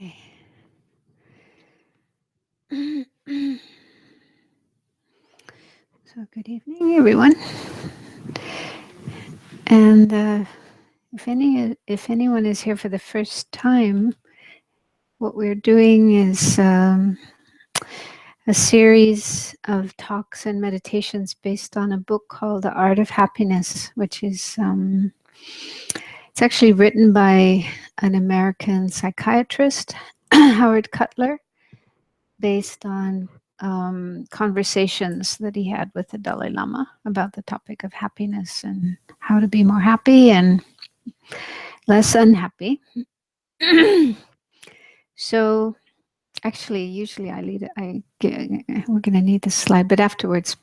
Okay. So good evening, everyone. And if anyone is here for the first time, what we're doing is a series of talks and meditations based on a book called The Art of Happiness, which is it's actually written by an American psychiatrist, Howard Cutler, based on conversations that he had with the Dalai Lama about the topic of happiness and how to be more happy and less unhappy. So, actually, usually I lead it. We're going to need this slide, but afterwards,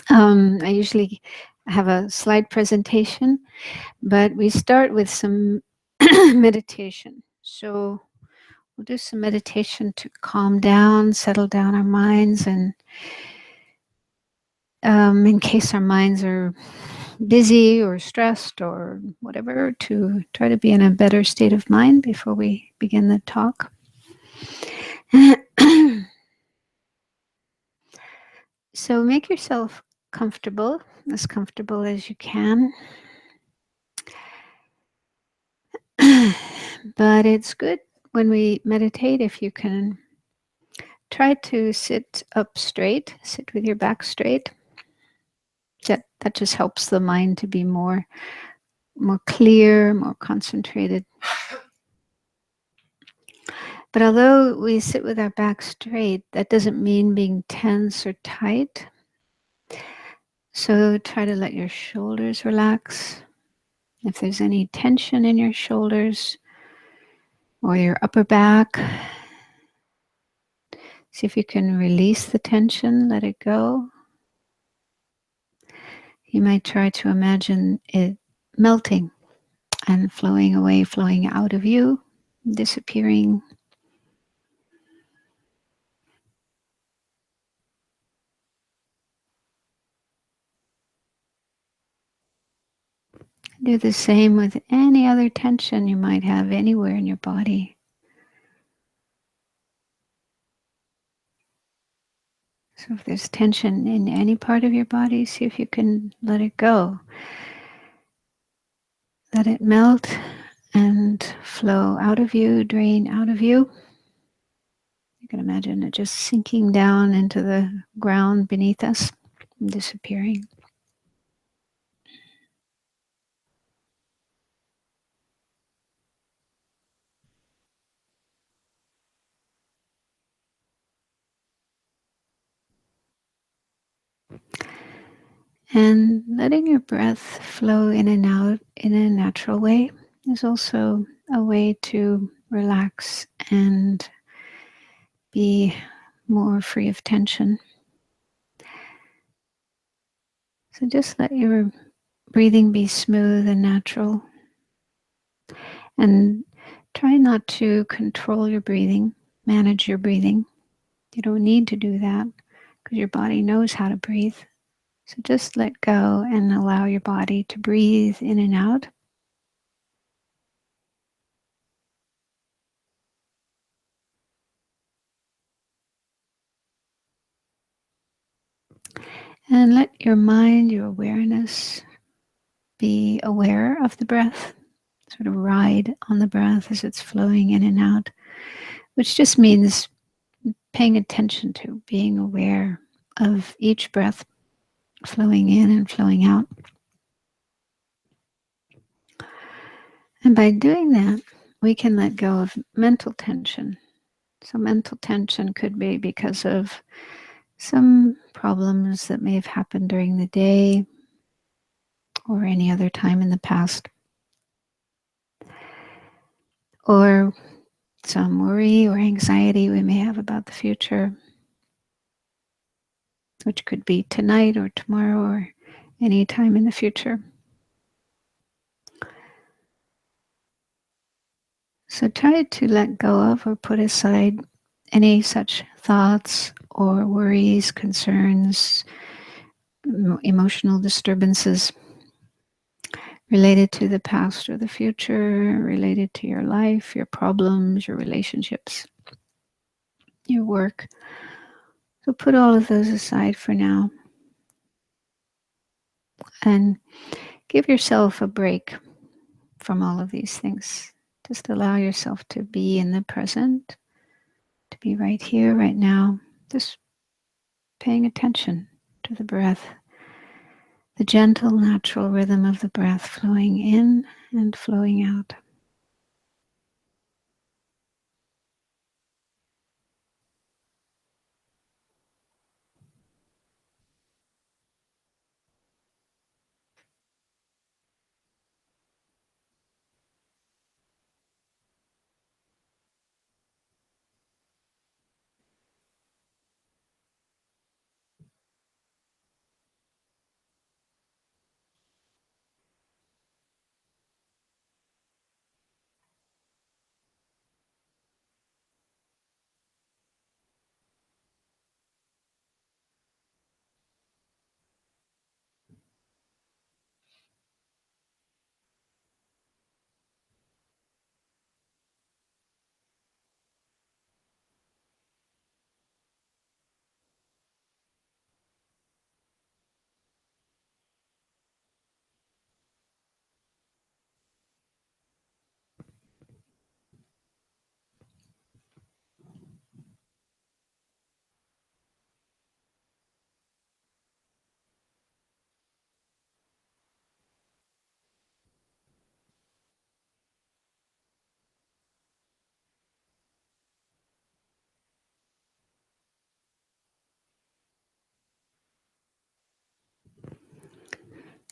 I usually have a slide presentation, but we start with some meditation. So we'll do some meditation to calm down, settle down our minds, and in case our minds are busy or stressed or whatever, to try to be in a better state of mind before we begin the talk. So make yourself comfortable as you can. But it's good when we meditate if you can try to sit up straight, sit with your back straight. That just helps the mind to be more clear, more concentrated. But although we sit with our back straight, that doesn't mean being tense or tight. So try to let your shoulders relax. If there's any tension in your shoulders or your upper back, see if you can release the tension, let it go. You might try to imagine it melting and flowing away, flowing out of you, disappearing. Do the same with any other tension you might have anywhere in your body. So if there's tension in any part of your body, see if you can let it go. Let it melt and flow out of you, drain out of you. You can imagine it just sinking down into the ground beneath us and disappearing. And letting your breath flow in and out in a natural way is also a way to relax and be more free of tension. So just let your breathing be smooth and natural. And try not to control your breathing, manage your breathing. You don't need to do that because your body knows how to breathe. So just let go and allow your body to breathe in and out. And let your mind, your awareness, be aware of the breath. Sort of ride on the breath as it's flowing in and out, which just means paying attention to, being aware of each breath flowing in and flowing out. And by doing that, we can let go of mental tension. So mental tension could be because of some problems that may have happened during the day or any other time in the past. Or some worry or anxiety we may have about the future, which could be tonight or tomorrow or any time in the future. So try to let go of or put aside any such thoughts or worries, concerns, emotional disturbances. related to the past or the future, related to your life, your problems, your relationships, your work. So put all of those aside for now and give yourself a break from all of these things. Just allow yourself to be in the present, to be right here, right now, just paying attention to the breath, the gentle, natural rhythm of the breath flowing in and flowing out.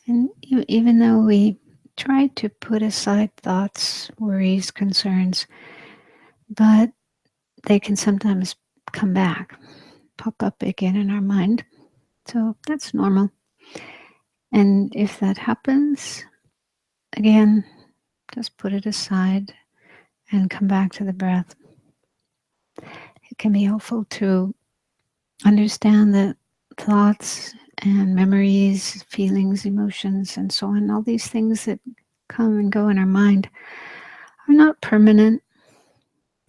And even though we try to put aside thoughts, worries, concerns, but they can sometimes come back, pop up again in our mind. So that's normal. And if that happens, again, just put it aside and come back to the breath. It can be helpful to understand that thoughts and memories, feelings, emotions, and so on, all these things that come and go in our mind are not permanent.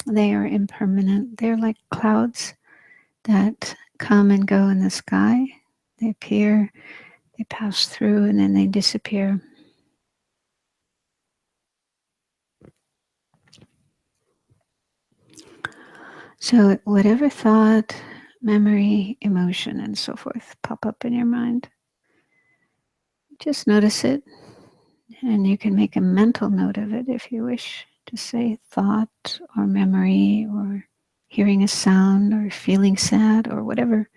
They are impermanent. They're like clouds that come and go in the sky. They appear, they pass through, and then they disappear. So, whatever thought, memory, emotion, and so forth pop up in your mind, just notice it. And you can make a mental note of it if you wish to say thought or memory or hearing a sound or feeling sad or whatever.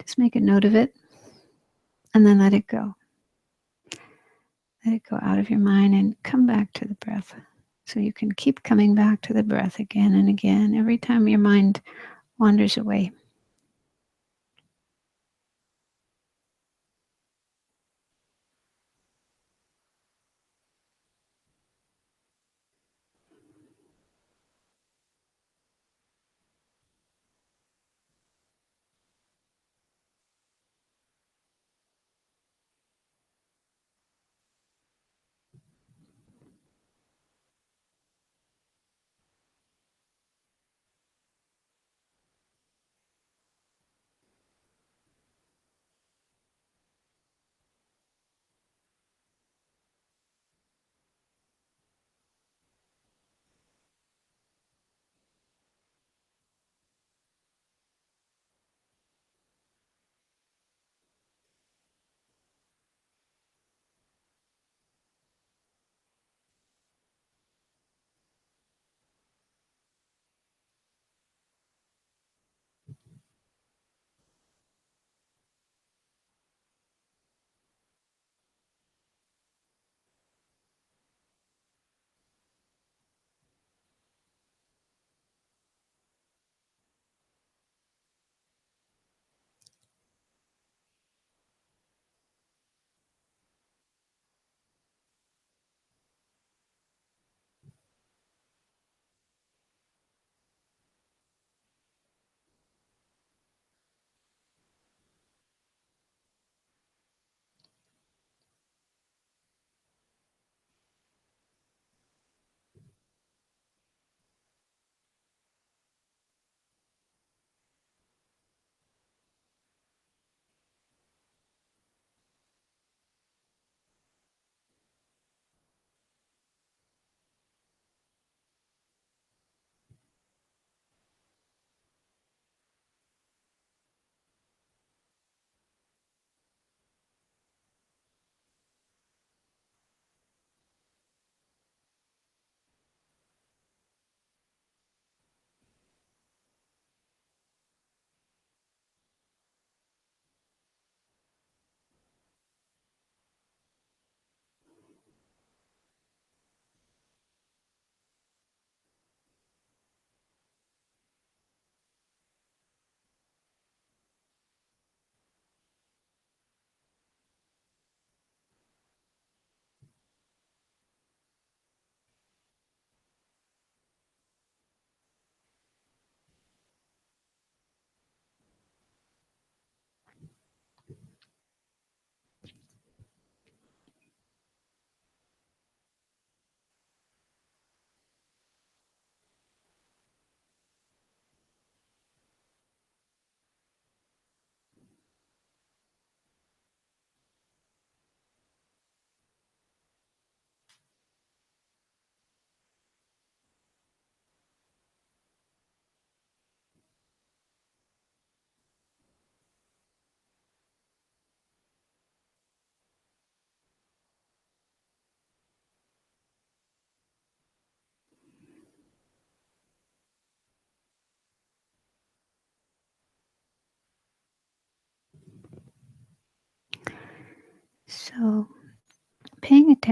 Just make a note of it and then let it go. Let it go out of your mind and come back to the breath. So you can keep coming back to the breath again and again every time your mind wanders away.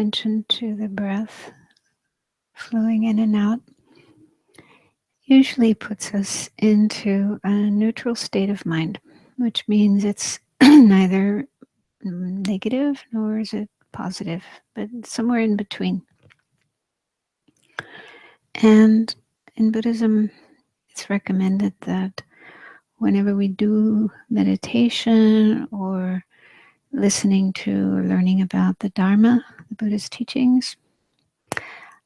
attention to the breath flowing in and out usually puts us into a neutral state of mind, which means it's neither negative nor is it positive, but somewhere in between. And in Buddhism, it's recommended that whenever we do meditation or listening to or learning about the Dharma, the Buddhist teachings,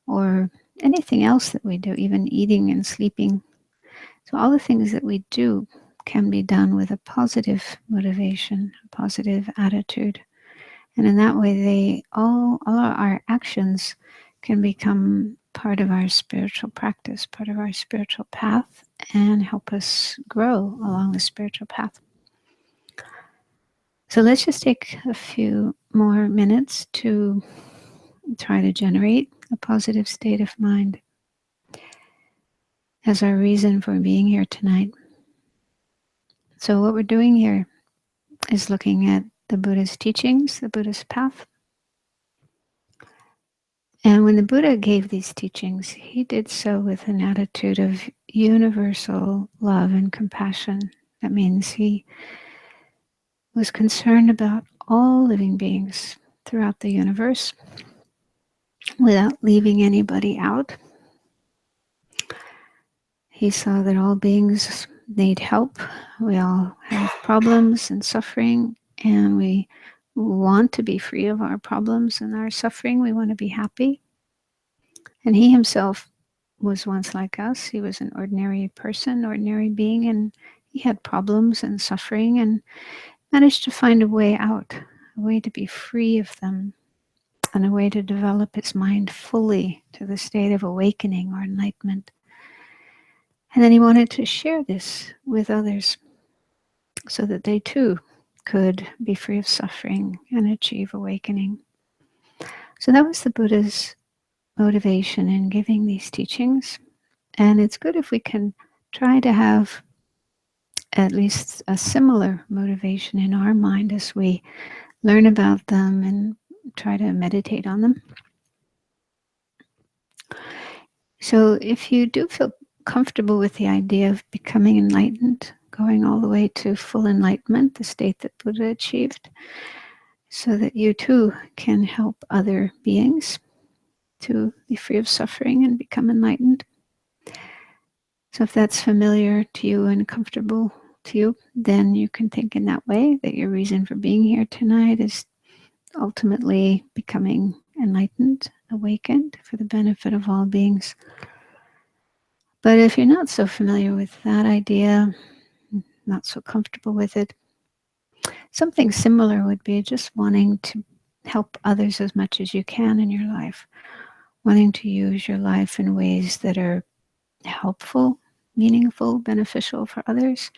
or anything else that we do, even eating and sleeping. So all the things that we do can be done with a positive motivation, a positive attitude. And in that way, all our actions can become part of our spiritual practice, part of our spiritual path, and help us grow along the spiritual path. So let's just take a few more minutes to try to generate a positive state of mind as our reason for being here tonight. So what we're doing here is looking at the Buddha's teachings, the Buddhist path. And when the Buddha gave these teachings, he did so with an attitude of universal love and compassion. That means he was concerned about all living beings throughout the universe without leaving anybody out. He saw that all beings need help. We all have problems and suffering, and we want to be free of our problems and our suffering. We want to be happy. And he himself was once like us. He was an ordinary person, ordinary being, and he had problems and suffering and managed to find a way out, a way to be free of them, and a way to develop his mind fully to the state of awakening or enlightenment. And then he wanted to share this with others so that they too could be free of suffering and achieve awakening. So that was the Buddha's motivation in giving these teachings. And it's good if we can try to have at least a similar motivation in our mind as we learn about them and try to meditate on them. So if you do feel comfortable with the idea of becoming enlightened, going all the way to full enlightenment, the state that Buddha achieved, so that you too can help other beings to be free of suffering and become enlightened. So if that's familiar to you and comfortable to you, then you can think in that way, that your reason for being here tonight is ultimately becoming enlightened, awakened for the benefit of all beings. But if you're not so familiar with that idea, not so comfortable with it, something similar would be just wanting to help others as much as you can in your life, wanting to use your life in ways that are helpful, meaningful, beneficial for others,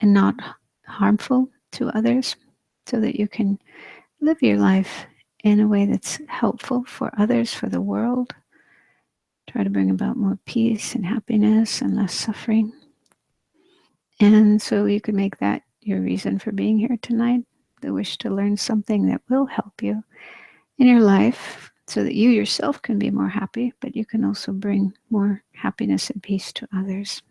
and not harmful to others, so that you can live your life in a way that's helpful for others, for the world. Try to bring about more peace and happiness and less suffering. And so you could make that your reason for being here tonight, the wish to learn something that will help you in your life so that you yourself can be more happy, but you can also bring more happiness and peace to others.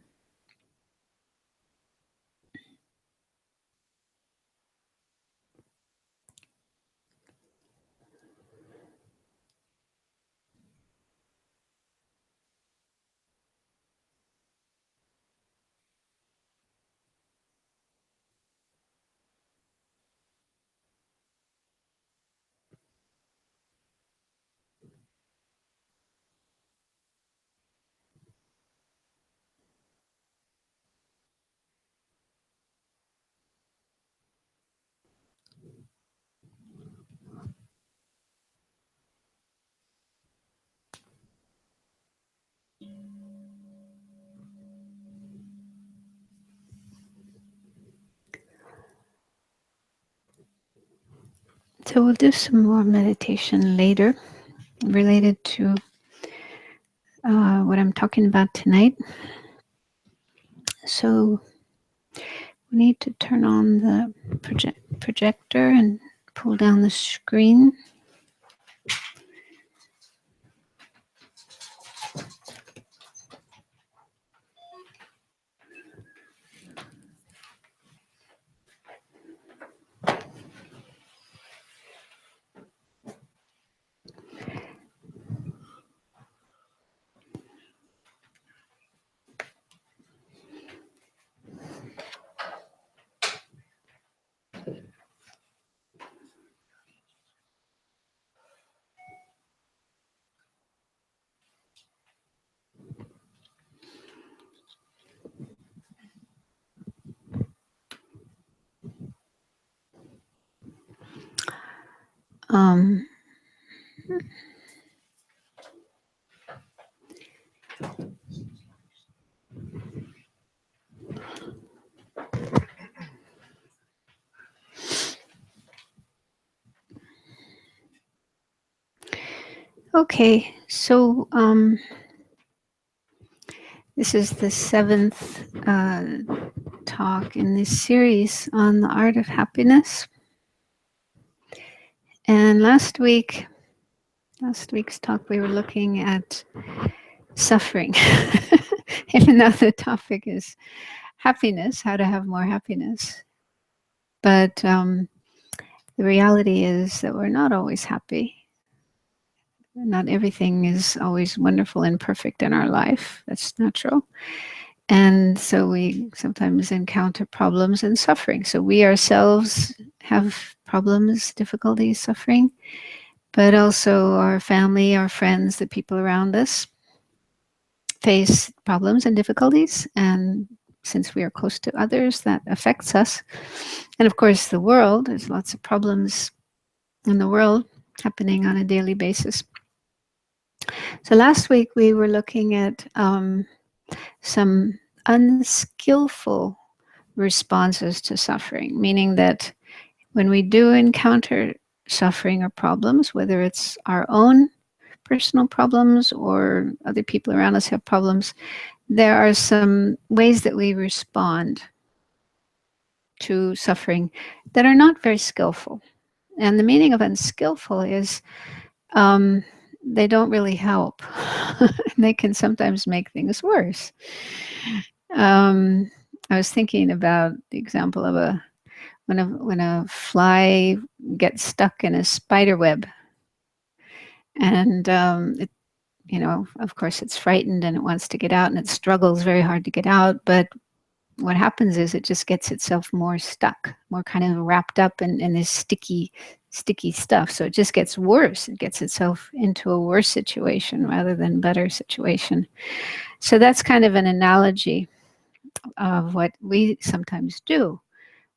So we'll do some more meditation later related to what I'm talking about tonight. So we need to turn on the projector and pull down the screen. Um, okay, so this is the seventh talk in this series on the art of happiness. And last week's talk, we were looking at suffering, even though the topic is happiness, how to have more happiness. But the reality is that we're not always happy. Not everything is always wonderful and perfect in our life. That's natural. And so we sometimes encounter problems and suffering. So we ourselves have problems, difficulties, suffering, but also our family, our friends, the people around us face problems and difficulties. And since we are close to others, that affects us. And of course, the world, there's lots of problems in the world happening on a daily basis. So last week we were looking at some unskillful responses to suffering, meaning that when we do encounter suffering or problems, whether it's our own personal problems or other people around us have problems, there are some ways that we respond to suffering that are not very skillful. And the meaning of unskillful is they don't really help. They can sometimes make things worse. I was thinking about the example of when a fly gets stuck in a spider web, and of course, it's frightened and it wants to get out, and it struggles very hard to get out. But what happens is it just gets itself more stuck, more kind of wrapped up in this sticky stuff. So it just gets worse. It gets itself into a worse situation rather than better situation. So that's kind of an analogy of what we sometimes do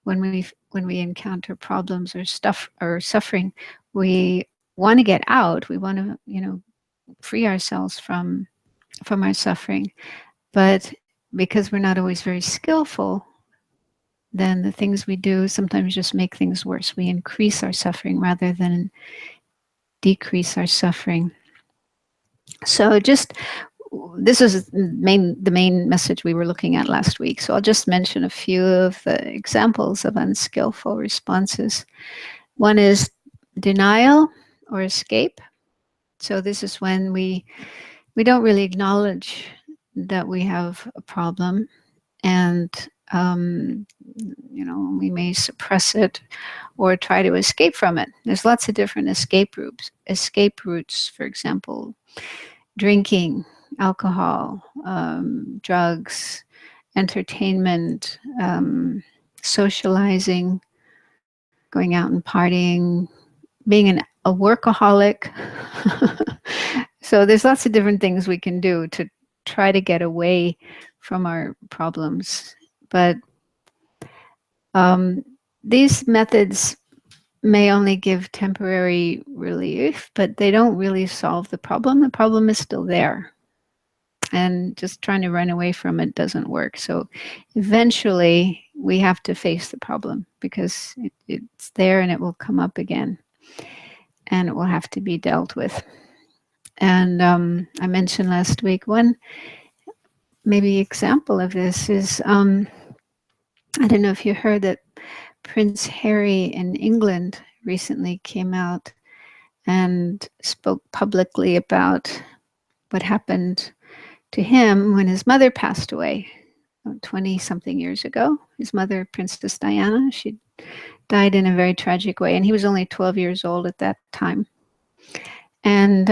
when we encounter problems or stuff or suffering. We want to get out. We want to free ourselves from our suffering, but because we're not always very skillful, then the things we do sometimes just make things worse. We increase our suffering rather than decrease our suffering. So this is the main message we were looking at last week. So I'll just mention a few of the examples of unskillful responses. One is denial or escape. So this is when we don't really acknowledge that we have a problem, and we may suppress it or try to escape from it. There's lots of different escape routes. For example, drinking, alcohol, drugs, entertainment, socializing, going out and partying, being a workaholic. So there's lots of different things we can do to try to get away from our problems. But these methods may only give temporary relief, but they don't really solve the problem. The problem is still there. And just trying to run away from it doesn't work. So eventually we have to face the problem because it's there and it will come up again. And it will have to be dealt with. And I mentioned last week, one maybe example of this is, I don't know if you heard that Prince Harry in England recently came out and spoke publicly about what happened to him when his mother passed away 20-something years ago. His mother, Princess Diana, she died in a very tragic way, and he was only 12 years old at that time. And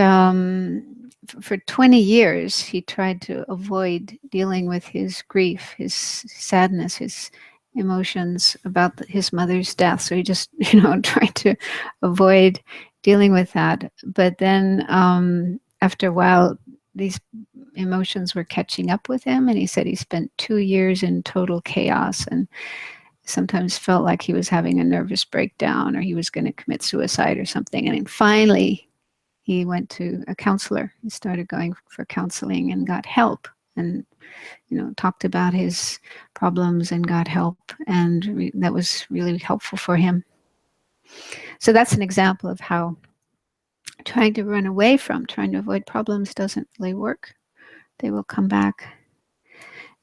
for 20 years, he tried to avoid dealing with his grief, his sadness, his emotions about his mother's death. So he just, tried to avoid dealing with that. But then after a while, these emotions were catching up with him. And he said he spent 2 years in total chaos. And sometimes felt like he was having a nervous breakdown or he was going to commit suicide or something. And then finally, he went to a counselor. He started going for counseling and got help, and talked about his problems and got help, and that was really helpful for him. So that's an example of how trying to run away from, trying to avoid problems doesn't really work. They will come back.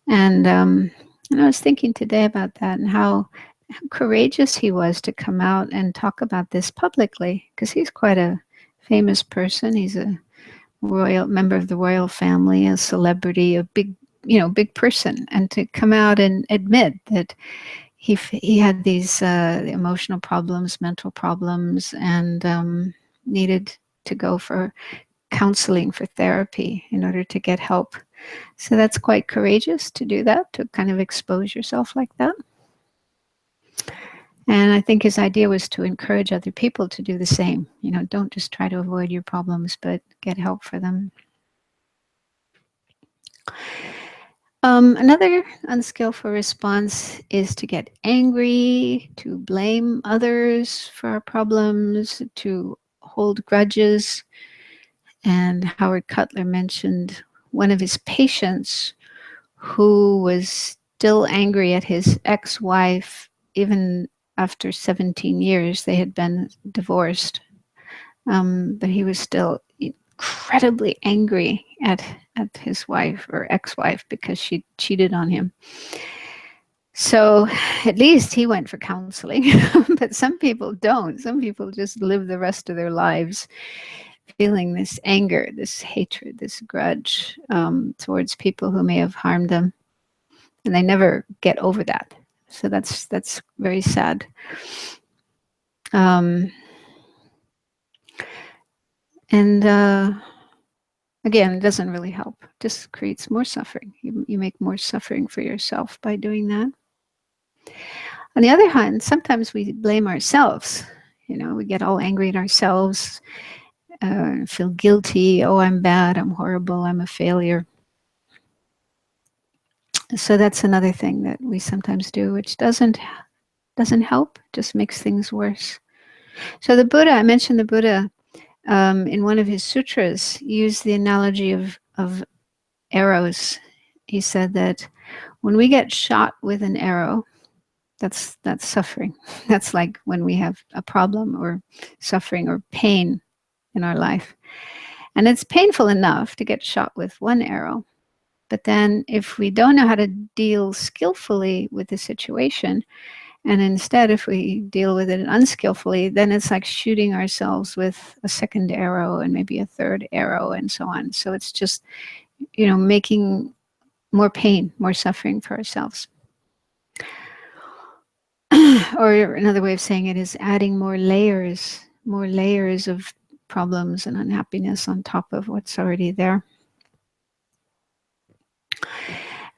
And I was thinking today about that and how courageous he was to come out and talk about this publicly, because he's quite a famous person. He's a royal member of the royal family, a celebrity, a big person, and to come out and admit that he had these emotional problems, mental problems, and needed to go for counseling, for therapy, in order to get help. So that's quite courageous to do that, to kind of expose yourself like that. And I think his idea was to encourage other people to do the same. Don't just try to avoid your problems, but get help for them. Another unskillful response is to get angry, to blame others for our problems, to hold grudges. And Howard Cutler mentioned one of his patients who was still angry at his ex-wife, even after 17 years. They had been divorced, but he was still incredibly angry at his wife or ex-wife because she cheated on him. So at least he went for counseling, but some people don't. Some people just live the rest of their lives feeling this anger, this hatred, this grudge towards people who may have harmed them, and they never get over that. So that's very sad. And again, it doesn't really help. It just creates more suffering. You make more suffering for yourself by doing that. On the other hand, sometimes we blame ourselves. We get all angry at ourselves, feel guilty. Oh, I'm bad. I'm horrible. I'm a failure. So that's another thing that we sometimes do, which doesn't help. Just makes things worse. So the Buddha, I mentioned the Buddha in one of his sutras, used the analogy of arrows. He said that when we get shot with an arrow, that's suffering. That's like when we have a problem or suffering or pain in our life. And it's painful enough to get shot with one arrow. But then if we don't know how to deal skillfully with the situation, and instead if we deal with it unskillfully, then it's like shooting ourselves with a second arrow and maybe a third arrow and so on. So it's just, making more pain, more suffering for ourselves. Or another way of saying it is adding more layers of problems and unhappiness on top of what's already there.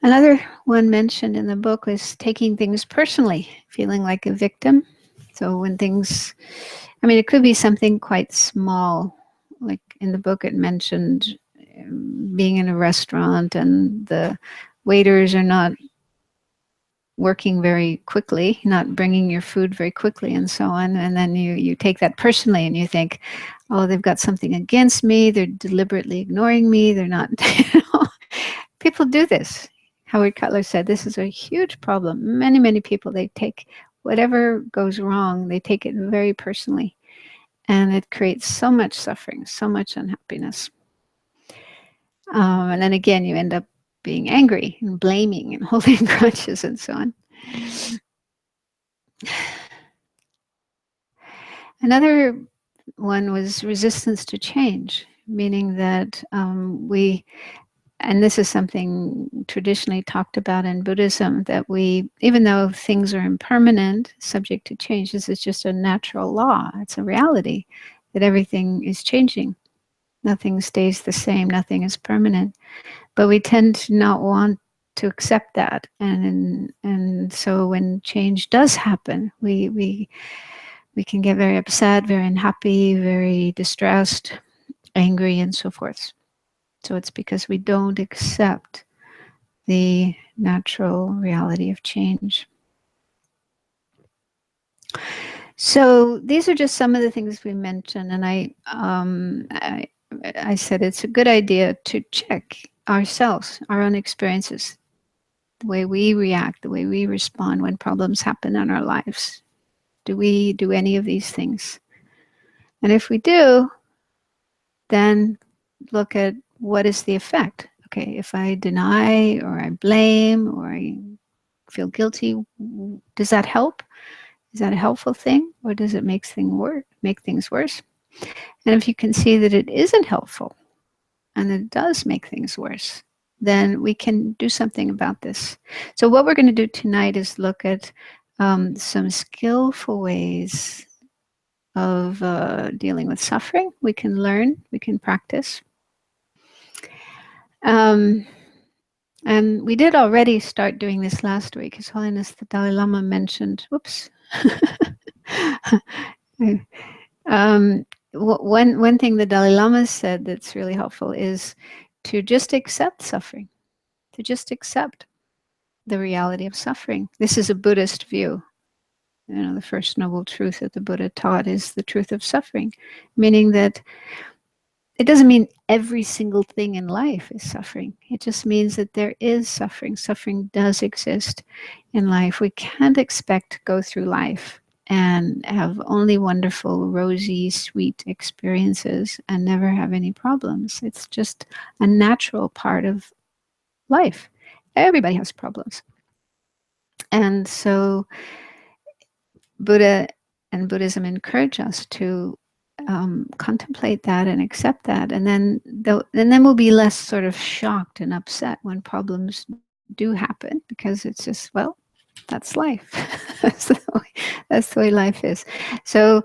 Another one mentioned in the book was taking things personally, feeling like a victim. So when things, it could be something quite small. Like in the book it mentioned being in a restaurant and the waiters are not working very quickly, not bringing your food very quickly and so on. And then you take that personally and you think, oh, they've got something against me. They're deliberately ignoring me. They're not, People do this. Howard Cutler said this is a huge problem. Many, many people, they take whatever goes wrong, they take it very personally. And it creates so much suffering, so much unhappiness. And then again, you end up being angry and blaming and holding grudges and so on. Another one was resistance to change, meaning that and this is something traditionally talked about in Buddhism, that we, even though things are impermanent, subject to change, this is just a natural law. It's a reality that everything is changing. Nothing stays the same. Nothing is permanent. But we tend to not want to accept that. And so when change does happen, we can get very upset, very unhappy, very distressed, angry, and so forth. So it's because we don't accept the natural reality of change. So these are just some of the things we mentioned, and I said it's a good idea to check ourselves, our own experiences, the way we react, the way we respond when problems happen in our lives. Do we do any of these things? And if we do, then look at what is the effect. Okay, if I deny or I blame or I feel guilty, does that help? Is that a helpful thing, or does it make things worse? And if you can see that it isn't helpful and it does make things worse, then we can do something about this. So what we're going to do tonight is look at some skillful ways of dealing with suffering. We can learn, we can practice. Um, and we did already start doing this last week. His Holiness the Dalai Lama mentioned, whoops. One thing the Dalai Lama said that's really helpful is to just accept suffering, to just accept the reality of suffering. This is a Buddhist view. You know, the first noble truth that the Buddha taught is the truth of suffering, meaning that it doesn't mean every single thing in life is suffering. It just means that there is suffering. Suffering does exist in life. We can't expect to go through life and have only wonderful, rosy, sweet experiences and never have any problems. It's just a natural part of life. Everybody has problems. And so Buddha and Buddhism encourage us to contemplate that and accept that, and then we'll be less sort of shocked and upset when problems do happen, because it's just, well, that's life. That's the way life is. So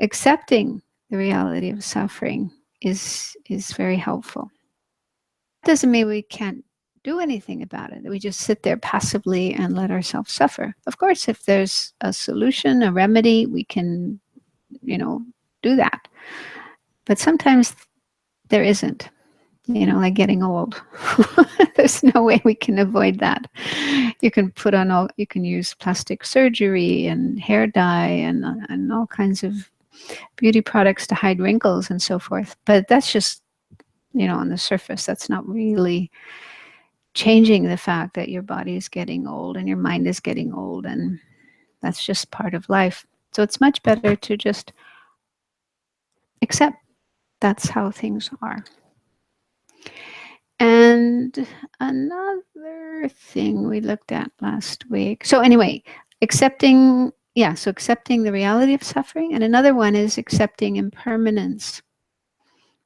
accepting the reality of suffering is very helpful. Doesn't mean we can't do anything about it. We just sit there passively and let ourselves suffer. Of course, if there's a solution, a remedy, we can, do that. But sometimes there isn't, like getting old. There's no way we can avoid that. You can use plastic surgery and hair dye and all kinds of beauty products to hide wrinkles and so forth. But that's just, on the surface. That's not really changing the fact that your body is getting old and your mind is getting old, and that's just part of life. So it's much better to just accept that's how things are. And another thing we looked at last week. So anyway, accepting the reality of suffering. And another one is accepting impermanence,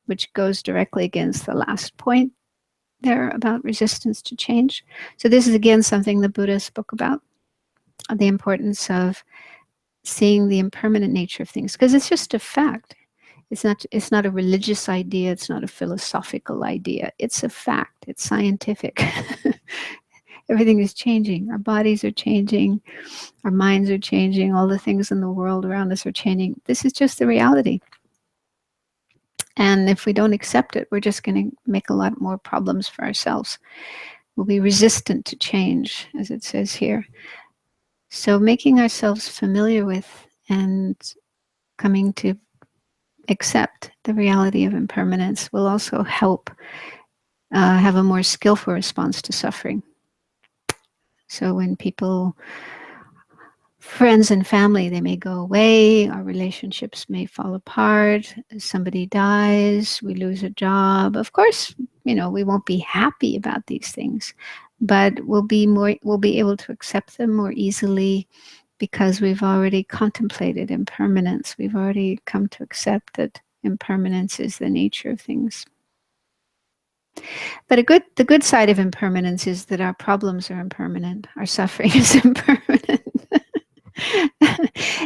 which goes directly against the last point there about resistance to change. So this is again something the Buddha spoke about, the importance of seeing the impermanent nature of things, because it's just a fact. It's not a religious idea, it's not a philosophical idea. It's a fact. It's scientific. Everything is changing. Our bodies are changing, our minds are changing, all the things in the world around us are changing. This is just the reality. And if we don't accept it, we're just going to make a lot more problems for ourselves. We'll be resistant to change, as it says here. So making ourselves familiar with and coming to accept the reality of impermanence will also help have a more skillful response to suffering. So when friends and family, they may go away, our relationships may fall apart, somebody dies, we lose a job. Of course, we won't be happy about these things, but we'll be able to accept them more easily because we've already contemplated impermanence. We've already come to accept that impermanence is the nature of things. But the good side of impermanence is that our problems are impermanent. Our suffering is impermanent.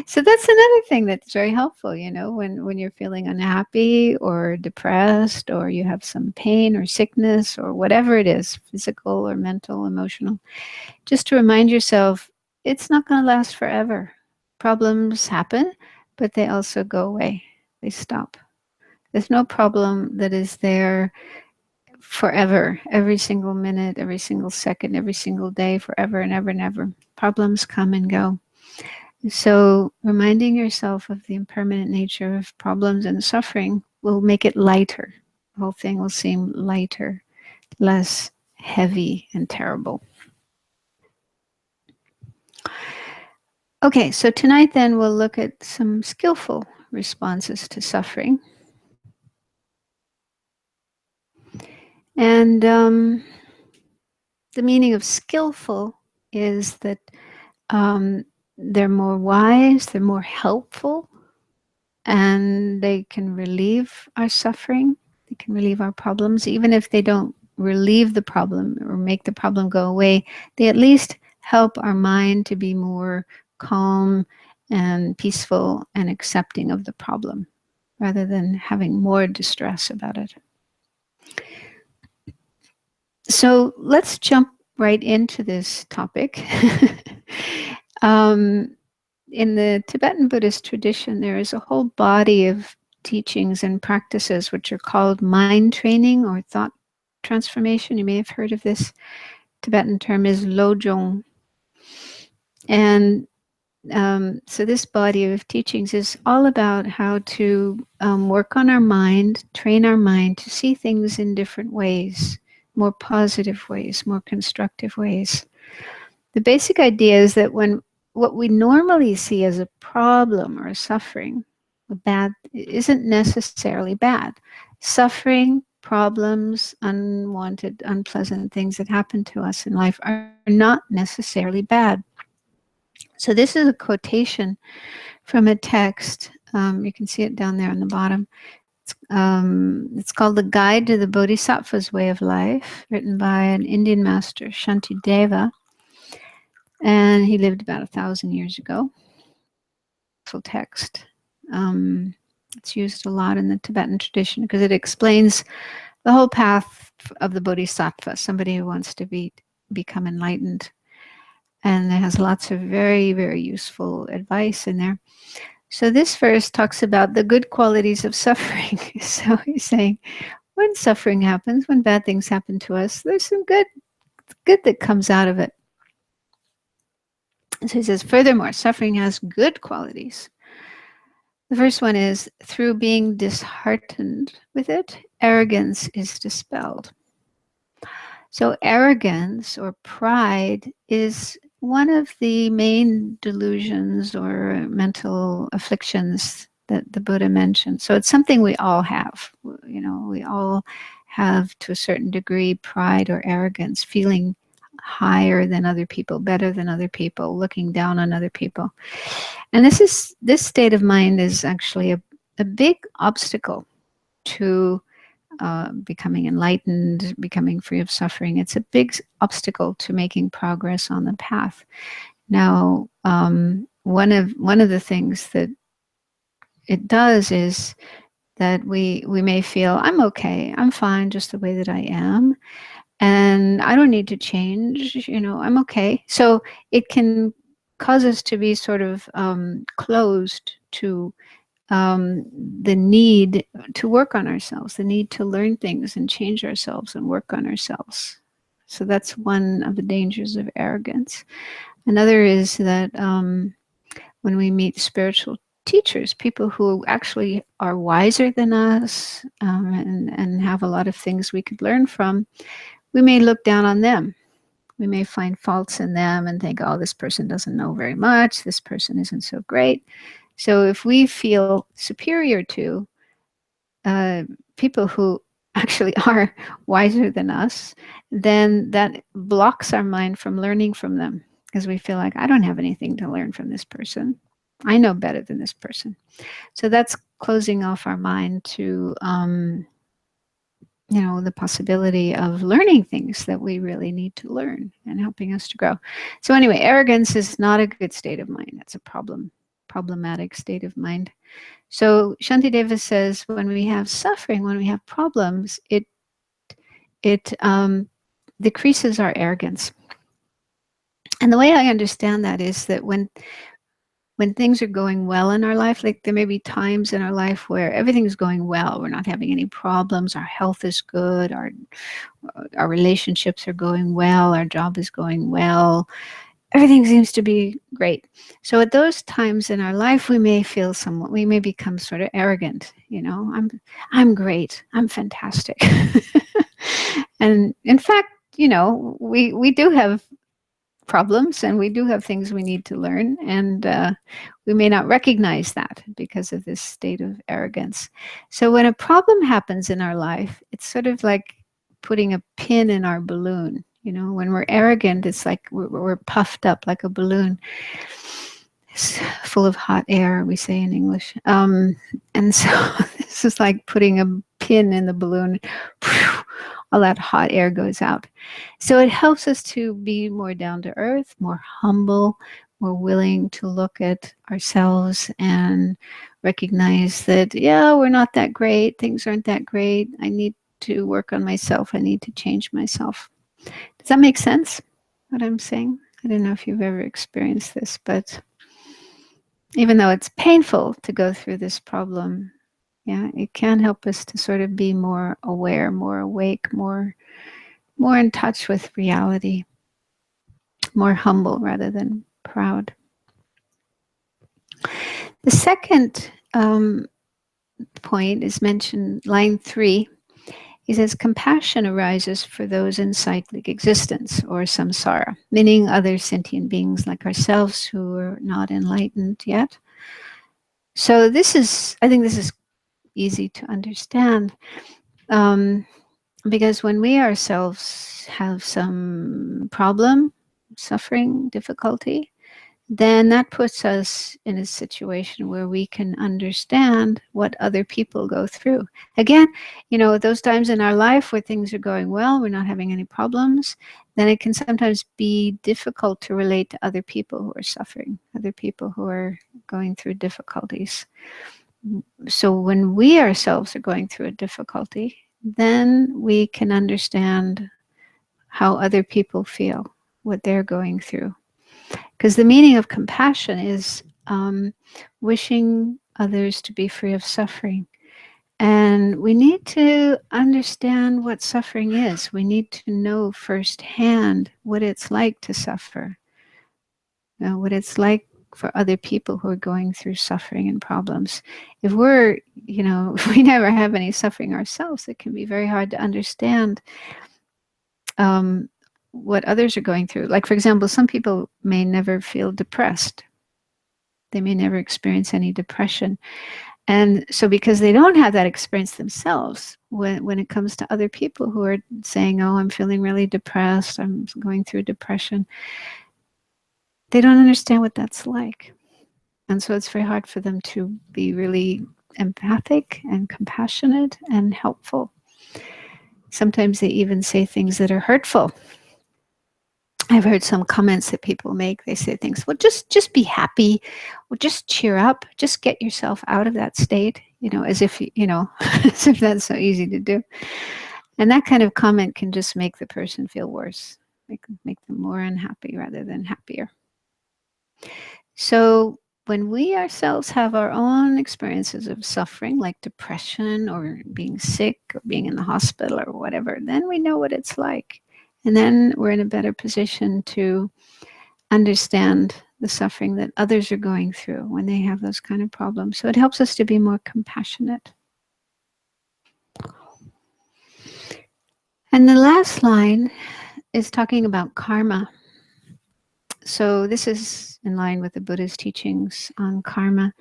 So that's another thing that's very helpful, when you're feeling unhappy or depressed, or you have some pain or sickness or whatever it is, physical or mental, emotional, just to remind yourself, it's not going to last forever. Problems happen, but they also go away. They stop. There's no problem that is there forever, every single minute, every single second, every single day, forever and ever and ever. Problems come and go. So reminding yourself of the impermanent nature of problems and suffering will make it lighter. The whole thing will seem lighter, less heavy and terrible. Okay, so tonight then we'll look at some skillful responses to suffering. And the meaning of skillful is that they're more wise, they're more helpful, and they can relieve our suffering. They can relieve our problems. Even if they don't relieve the problem or make the problem go away, they at least help our mind to be more calm and peaceful and accepting of the problem rather than having more distress about it. So let's jump right into this topic. um, in the Tibetan Buddhist tradition, there is a whole body of teachings and practices which are called mind training or thought transformation. You may have heard of this. Tibetan term is lojong. And so this body of teachings is all about how to work on our mind, train our mind to see things in different ways, more positive ways, more constructive ways. The basic idea is that when what we normally see as a problem or a suffering, a bad, isn't necessarily bad. Suffering, problems, unwanted, unpleasant things that happen to us in life are not necessarily bad. So this is a quotation from a text. You can see it down there on the bottom. It's called The Guide to the Bodhisattva's Way of Life, written by an Indian master, Shantideva. And he lived about 1,000 years ago. Full text. It's used a lot in the Tibetan tradition because it explains the whole path of the Bodhisattva, somebody who wants to become enlightened. And it has lots of very, very useful advice in there. So this verse talks about the good qualities of suffering. So he's saying, when suffering happens, when bad things happen to us, there's some good that comes out of it. So he says, furthermore, suffering has good qualities. The first one is, through being disheartened with it, arrogance is dispelled. So arrogance or pride is one of the main delusions or mental afflictions that the Buddha mentioned. So it's something we all have. You know, we all have to a certain degree pride or arrogance, feeling higher than other people, better than other people, looking down on other people. And this state of mind is actually a big obstacle to becoming enlightened, becoming free of suffering. It's a big obstacle to making progress on the path. Now, one of the things that it does is that we may feel, I'm okay, I'm fine just the way that I am, and I don't need to change, you know, I'm okay. So it can cause us to be sort of closed to the need to work on ourselves, the need to learn things and change ourselves and work on ourselves. So that's one of the dangers of arrogance. Another is that when we meet spiritual teachers, people who actually are wiser than us and have a lot of things we could learn from, we may look down on them. We may find faults in them and think, oh, this person doesn't know very much. This person isn't so great. So if we feel superior to people who actually are wiser than us, then that blocks our mind from learning from them because we feel like, I don't have anything to learn from this person. I know better than this person. So that's closing off our mind to the possibility of learning things that we really need to learn and helping us to grow. So anyway, arrogance is not a good state of mind. It's a problematic state of mind. So Shantideva says when we have suffering, when we have problems, it decreases our arrogance. And the way I understand that is that when things are going well in our life, like there may be times in our life where everything's going well, we're not having any problems, our health is good, our relationships are going well, our job is going well, everything seems to be great. So at those times in our life, we may feel somewhat, we may become sort of arrogant. I'm great. I'm fantastic. And in fact, we do have problems and we do have things we need to learn. And we may not recognize that because of this state of arrogance. So when a problem happens in our life, it's sort of like putting a pin in our balloon. When we're arrogant, it's like we're puffed up like a balloon. It's full of hot air, we say in English. And so this is like putting a pin in the balloon. All that hot air goes out. So it helps us to be more down to earth, more humble, more willing to look at ourselves and recognize that, yeah, we're not that great. Things aren't that great. I need to work on myself. I need to change myself. Does that make sense, what I'm saying? I don't know if you've ever experienced this, but even though it's painful to go through this problem, yeah, it can help us to sort of be more aware, more awake, more in touch with reality, more humble rather than proud. The second point is mentioned, line 3. He says, compassion arises for those in cyclic existence, or samsara, meaning other sentient beings like ourselves who are not enlightened yet. So I think this is easy to understand, because when we ourselves have some problem, suffering, difficulty, then that puts us in a situation where we can understand what other people go through. Again, those times in our life where things are going well, we're not having any problems, then it can sometimes be difficult to relate to other people who are suffering, other people who are going through difficulties. So when we ourselves are going through a difficulty, then we can understand how other people feel, what they're going through. Because the meaning of compassion is wishing others to be free of suffering. And we need to understand what suffering is. We need to know firsthand what it's like to suffer, what it's like for other people who are going through suffering and problems. If if we never have any suffering ourselves, it can be very hard to understand what others are going through. Like, for example, some people may never feel depressed. They may never experience any depression. And so because they don't have that experience themselves, when it comes to other people who are saying, oh, I'm feeling really depressed, I'm going through depression, they don't understand what that's like. And so it's very hard for them to be really empathic and compassionate and helpful. Sometimes they even say things that are hurtful. I've heard some comments that people make. They say things, well, just be happy, or just cheer up, just get yourself out of that state, as if, as if that's so easy to do. And that kind of comment can just make the person feel worse, make them more unhappy rather than happier. So when we ourselves have our own experiences of suffering, like depression or being sick or being in the hospital or whatever, then we know what it's like. And then we're in a better position to understand the suffering that others are going through when they have those kind of problems. So it helps us to be more compassionate. And the last line is talking about karma. So this is in line with the Buddha's teachings on karma.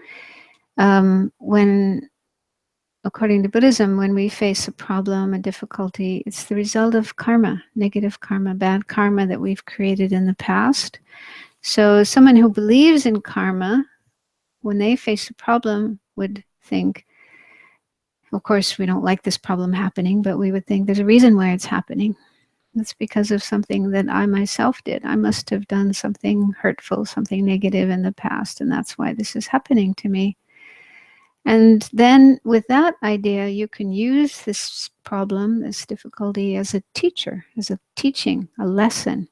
According to Buddhism, when we face a problem, a difficulty, it's the result of karma, negative karma, bad karma that we've created in the past. So someone who believes in karma, when they face a problem, would think, of course, we don't like this problem happening, but we would think there's a reason why it's happening. It's because of something that I myself did. I must have done something hurtful, something negative in the past, and that's why this is happening to me. And then with that idea, you can use this problem, this difficulty, as a teacher, as a teaching, a lesson.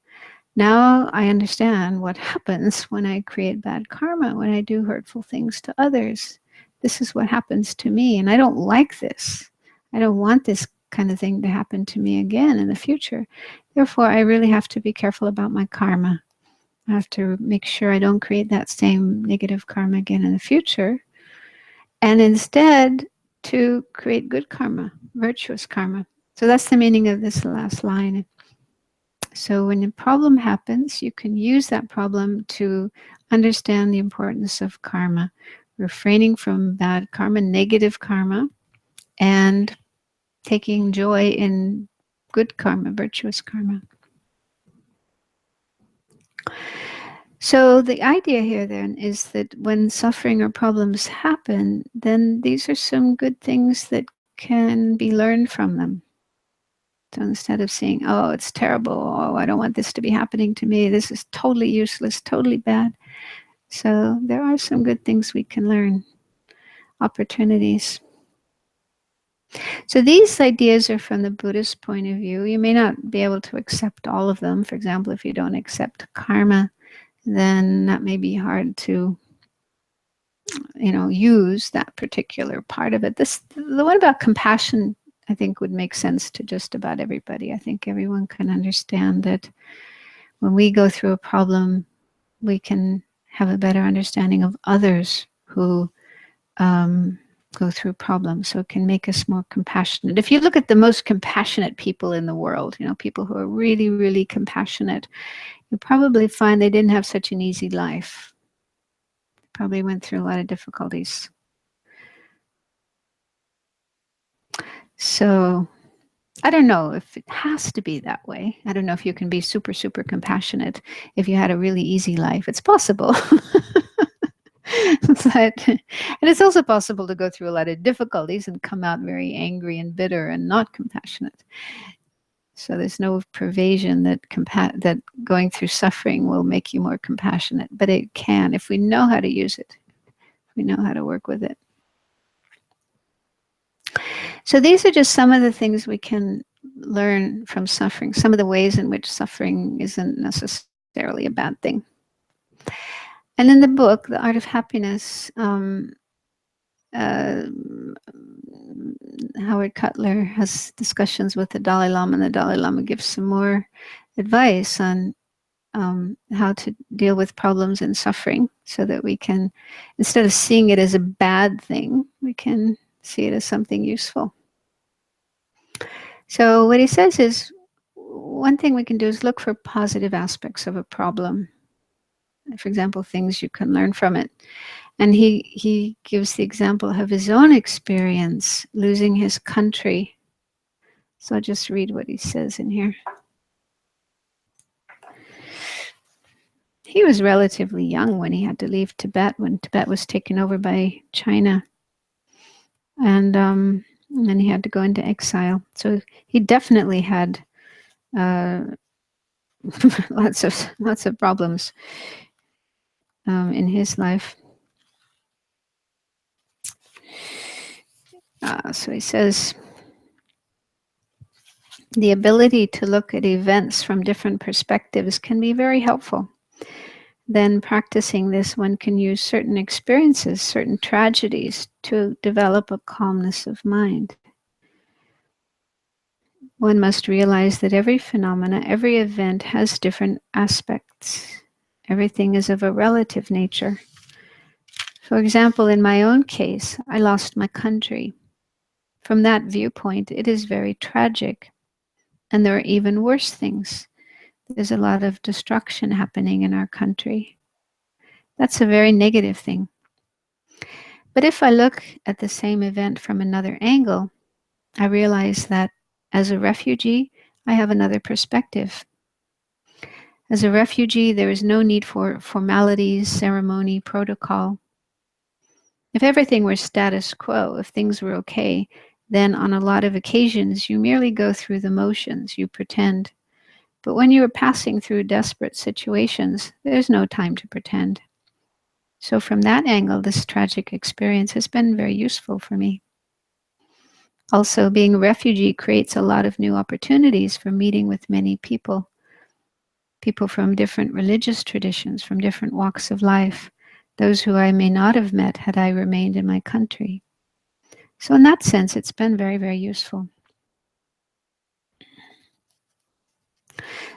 Now I understand what happens when I create bad karma, when I do hurtful things to others. This is what happens to me, and I don't like this. I don't want this kind of thing to happen to me again in the future. Therefore, I really have to be careful about my karma. I have to make sure I don't create that same negative karma again in the future. And instead, to create good karma, virtuous karma. So that's the meaning of this last line. So when a problem happens, you can use that problem to understand the importance of karma, refraining from bad karma, negative karma, and taking joy in good karma, virtuous karma. So the idea here then is that when suffering or problems happen, then these are some good things that can be learned from them. So instead of saying, oh, it's terrible, oh, I don't want this to be happening to me, this is totally useless, totally bad. So there are some good things we can learn, opportunities. So these ideas are from the Buddhist point of view. You may not be able to accept all of them. For example, if you don't accept karma, then that may be hard to use that particular part of it. The one about compassion, I think, would make sense to just about everybody. I think everyone can understand that when we go through a problem, we can have a better understanding of others who go through problems. So it can make us more compassionate. If you look at the most compassionate people in the world, people who are really, really compassionate, you probably find they didn't have such an easy life. Probably went through a lot of difficulties. So I don't know if it has to be that way. I don't know if you can be super, super compassionate if you had a really easy life. It's possible. And it's also possible to go through a lot of difficulties and come out very angry and bitter and not compassionate. So there's no pervasion that that going through suffering will make you more compassionate, but it can if we know how to use it, if we know how to work with it. So these are just some of the things we can learn from suffering, some of the ways in which suffering isn't necessarily a bad thing. And in the book, The Art of Happiness, Howard Cutler has discussions with the Dalai Lama, and the Dalai Lama gives some more advice on how to deal with problems and suffering so that we can, instead of seeing it as a bad thing, we can see it as something useful. So what he says is, one thing we can do is look for positive aspects of a problem. For example, things you can learn from it. And he gives the example of his own experience losing his country. So I'll just read what he says in here. He was relatively young when he had to leave Tibet, when Tibet was taken over by China. And then he had to go into exile. So he definitely had lots of problems in his life. So he says, the ability to look at events from different perspectives can be very helpful. Then practicing this, one can use certain experiences, certain tragedies, to develop a calmness of mind. One must realize that every phenomena, every event has different aspects. Everything is of a relative nature. For example, in my own case, I lost my country. From that viewpoint, it is very tragic. And there are even worse things. There's a lot of destruction happening in our country. That's a very negative thing. But if I look at the same event from another angle, I realize that as a refugee, I have another perspective. As a refugee, there is no need for formalities, ceremony, protocol. If everything were status quo, if things were okay, then on a lot of occasions, you merely go through the motions, you pretend. But when you are passing through desperate situations, there's no time to pretend. So from that angle, this tragic experience has been very useful for me. Also, being a refugee creates a lot of new opportunities for meeting with many people from different religious traditions, from different walks of life, those who I may not have met had I remained in my country. So in that sense, it's been very, very useful.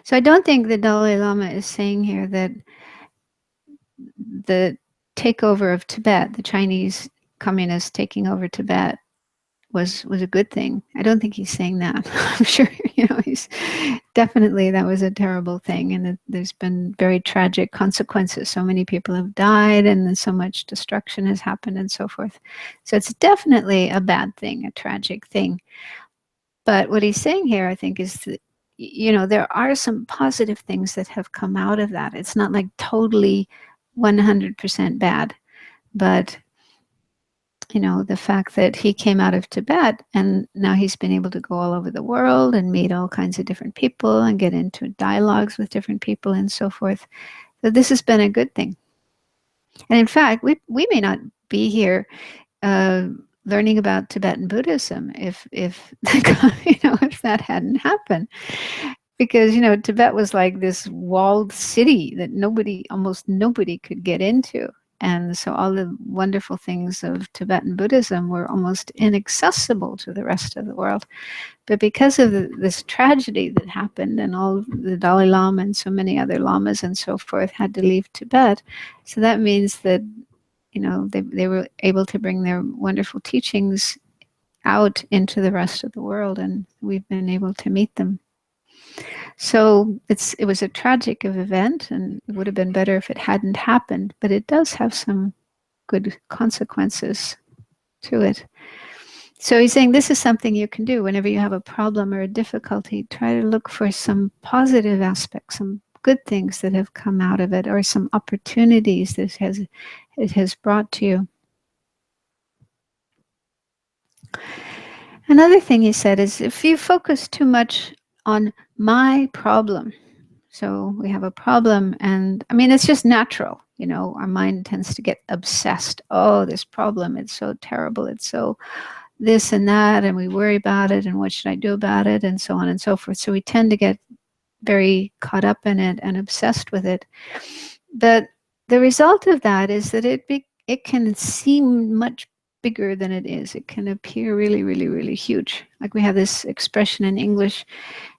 So I don't think the Dalai Lama is saying here that the takeover of Tibet, the Chinese communists taking over Tibet, was a good thing. I don't think he's saying that. I'm sure, he's definitely, that was a terrible thing, and there's been very tragic consequences. So many people have died, and then so much destruction has happened, and so forth. So it's definitely a bad thing, a tragic thing. But what he's saying here, I think, is that there are some positive things that have come out of that. It's not like totally 100% bad, but the fact that he came out of Tibet and now he's been able to go all over the world and meet all kinds of different people and get into dialogues with different people and so forth. So this has been a good thing. And in fact, we may not be here learning about Tibetan Buddhism if if that hadn't happened. Because Tibet was like this walled city that almost nobody could get into. And so all the wonderful things of Tibetan Buddhism were almost inaccessible to the rest of the world. But because of this tragedy that happened, and all the Dalai Lama and so many other lamas and so forth had to leave Tibet, so that means that they were able to bring their wonderful teachings out into the rest of the world, and we've been able to meet them. So it was a tragic event, and it would have been better if it hadn't happened, but it does have some good consequences to it. So he's saying this is something you can do whenever you have a problem or a difficulty. Try to look for some positive aspects, some good things that have come out of it, or some opportunities that it has brought to you. Another thing he said is, if you focus too much on my problem, so we have a problem, and I mean, it's just natural, our mind tends to get obsessed. Oh, this problem, it's so terrible, it's so this and that, and we worry about it, and what should I do about it, and so on and so forth. So we tend to get very caught up in it and obsessed with it. But the result of that is that it can seem much bigger than it is. It can appear really, really, really huge. Like we have this expression in English,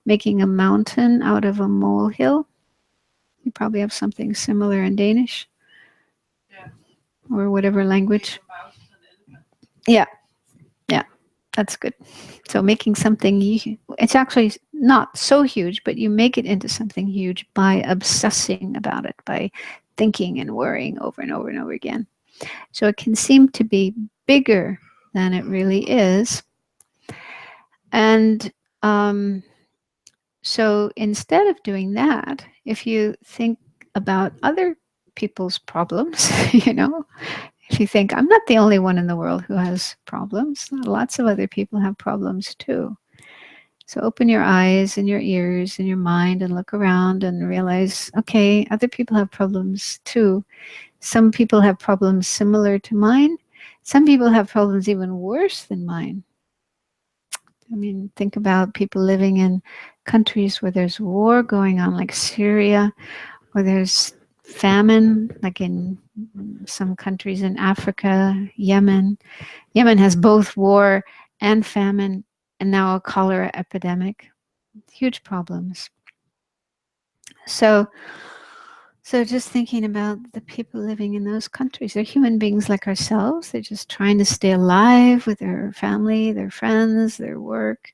making a mountain out of a molehill. You probably have something similar in Danish. Yeah. Or whatever language. Yeah. Yeah. That's good. So making something, it's actually not so huge, but you make it into something huge by obsessing about it, by thinking and worrying over and over and over again. So it can seem to be bigger than it really is. And so instead of doing that, if you think about other people's problems, if you think, I'm not the only one in the world who has problems, lots of other people have problems too. So open your eyes and your ears and your mind and look around and realize, okay, other people have problems too. Some people have problems similar to mine. Some people have problems even worse than mine. I mean, think about people living in countries where there's war going on, like Syria, or there's famine, like in some countries in Africa, Yemen. Yemen has both war and famine, and now a cholera epidemic. Huge problems. So just thinking about the people living in those countries, they're human beings like ourselves. They're just trying to stay alive with their family, their friends, their work,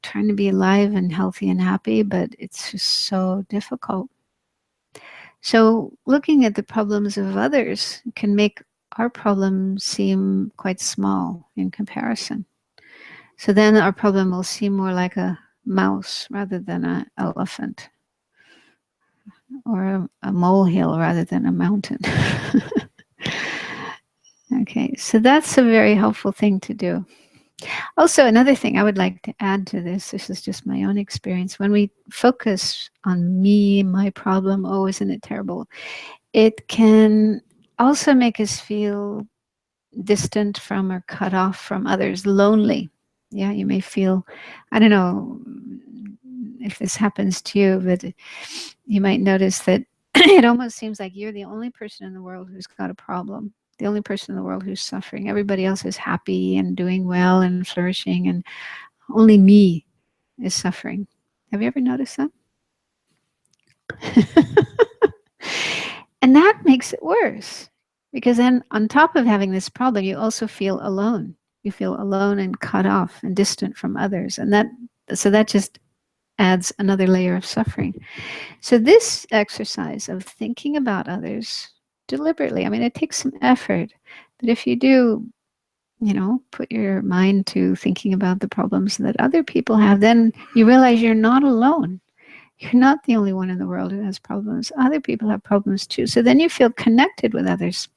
trying to be alive and healthy and happy, but it's just so difficult. So looking at the problems of others can make our problems seem quite small in comparison. So then our problem will seem more like a mouse rather than an elephant, or a molehill rather than a mountain. Okay, so that's a very helpful thing to do. Also, another thing I would like to add to this is just my own experience. When we focus on me, my problem, oh, isn't it terrible? It can also make us feel distant from or cut off from others, lonely. Yeah, you may feel, I don't know if this happens to you, but you might notice that it almost seems like you're the only person in the world who's got a problem, the only person in the world who's suffering. Everybody else is happy and doing well and flourishing, and only me is suffering. Have you ever noticed that? And that makes it worse because then, on top of having this problem, you also feel alone. You feel alone and cut off and distant from others. And that just adds another layer of suffering. So, this exercise of thinking about others deliberately, I mean, it takes some effort, but if you do, put your mind to thinking about the problems that other people have, then you realize you're not alone. You're not the only one in the world who has problems. Other people have problems too. So then you feel connected with others.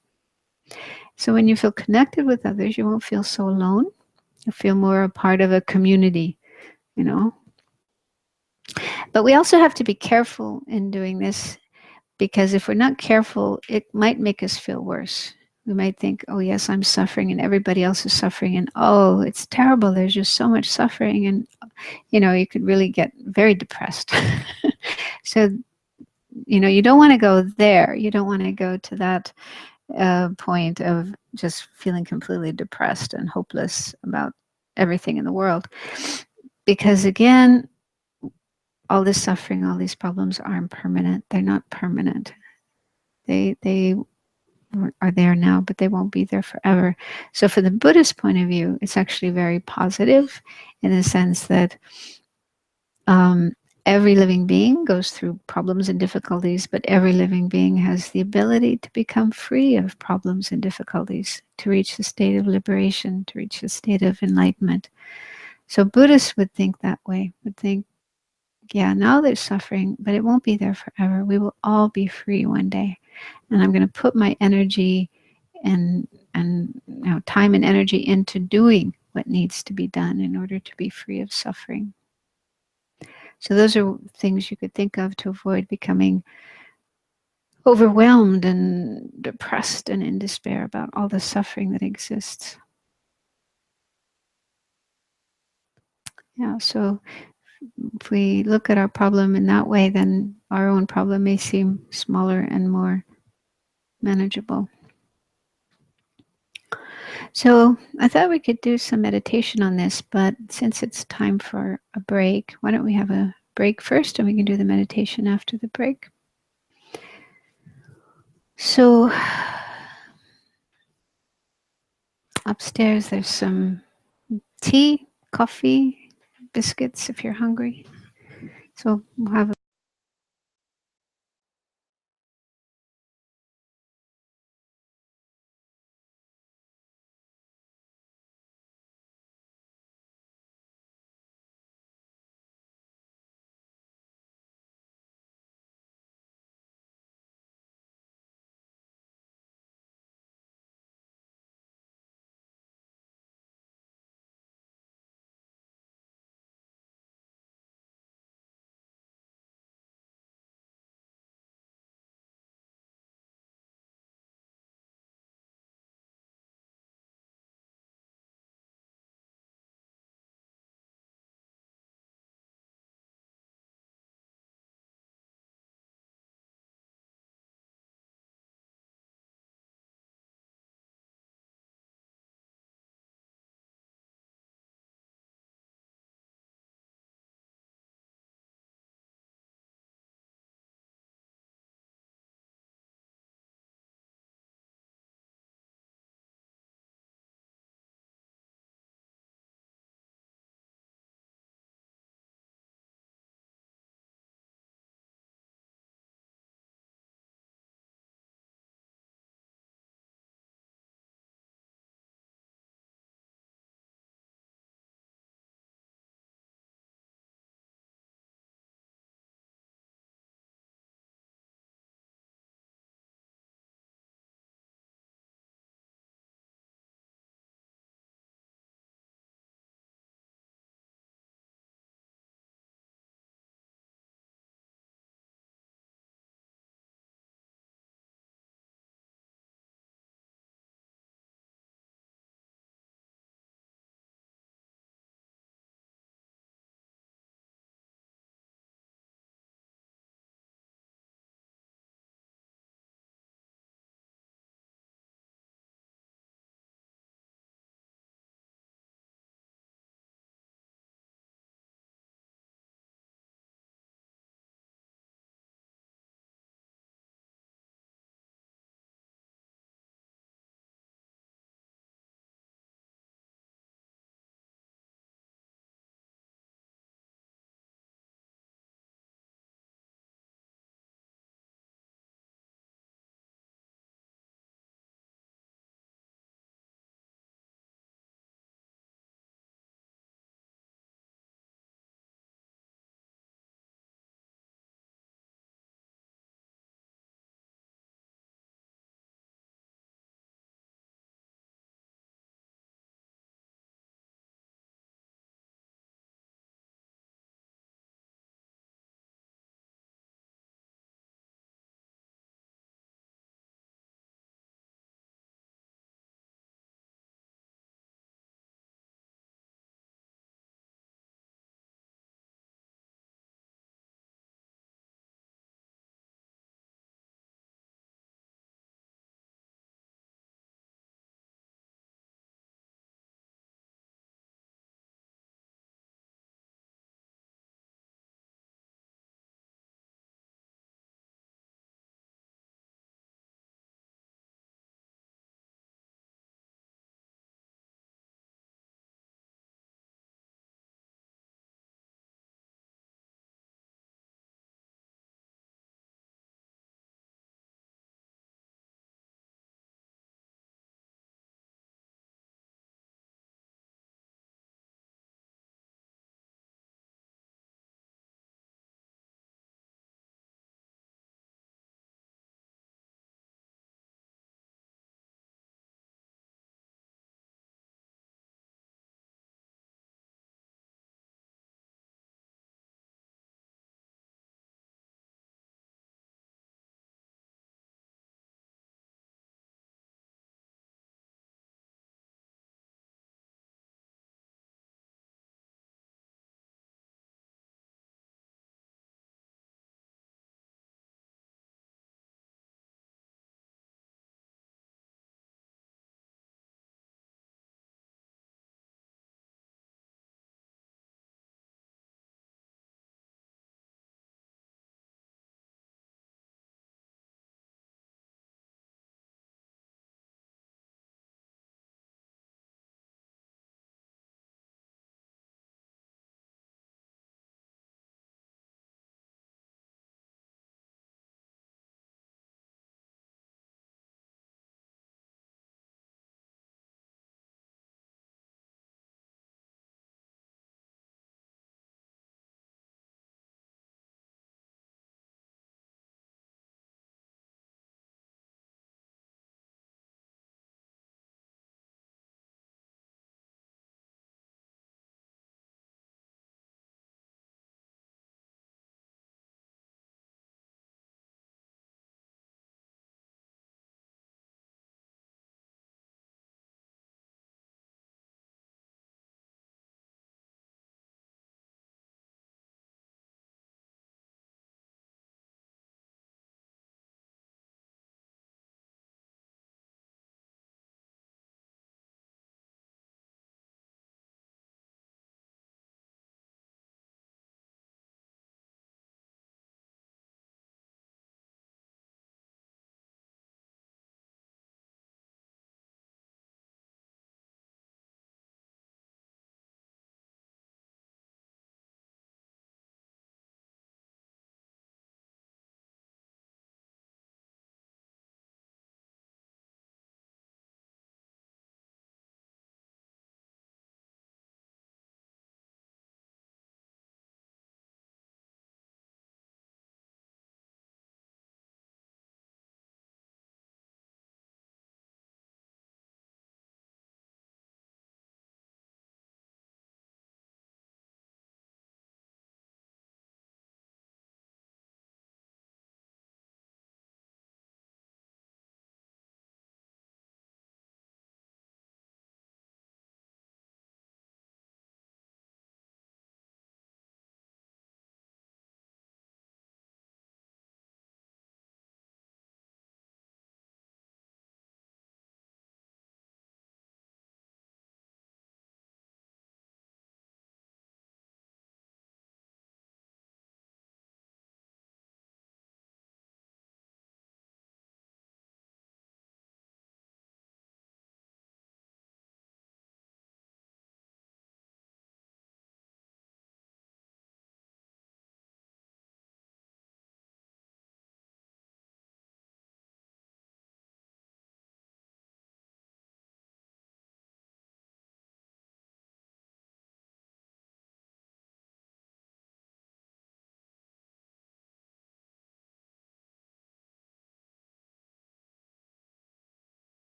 So when you feel connected with others, you won't feel so alone. You feel more a part of a community, you know. But we also have to be careful in doing this because if we're not careful, it might make us feel worse. We might think, oh, yes, I'm suffering and everybody else is suffering. And oh, it's terrible. There's just so much suffering. And, you could really get very depressed. So, you don't want to go there. You don't want to go to that point of just feeling completely depressed and hopeless about everything in the world. Because again, all this suffering, all these problems aren't permanent. They're not permanent. They are there now, but they won't be there forever. So for the Buddhist point of view, it's actually very positive in the sense that um, every living being goes through problems and difficulties, but every living being has the ability to become free of problems and difficulties, to reach the state of liberation, to reach the state of enlightenment. So Buddhists would think that way, would think, yeah, now there's suffering, but it won't be there forever. We will all be free one day. And I'm going to put my energy and time and energy into doing what needs to be done in order to be free of suffering. So those are things you could think of to avoid becoming overwhelmed and depressed and in despair about all the suffering that exists. Yeah, so if we look at our problem in that way, then our own problem may seem smaller and more manageable. So I thought we could do some meditation on this, but since it's time for a break, why don't we have a break first and we can do the meditation after the break? So upstairs there's some tea, coffee, biscuits if you're hungry. So we'll have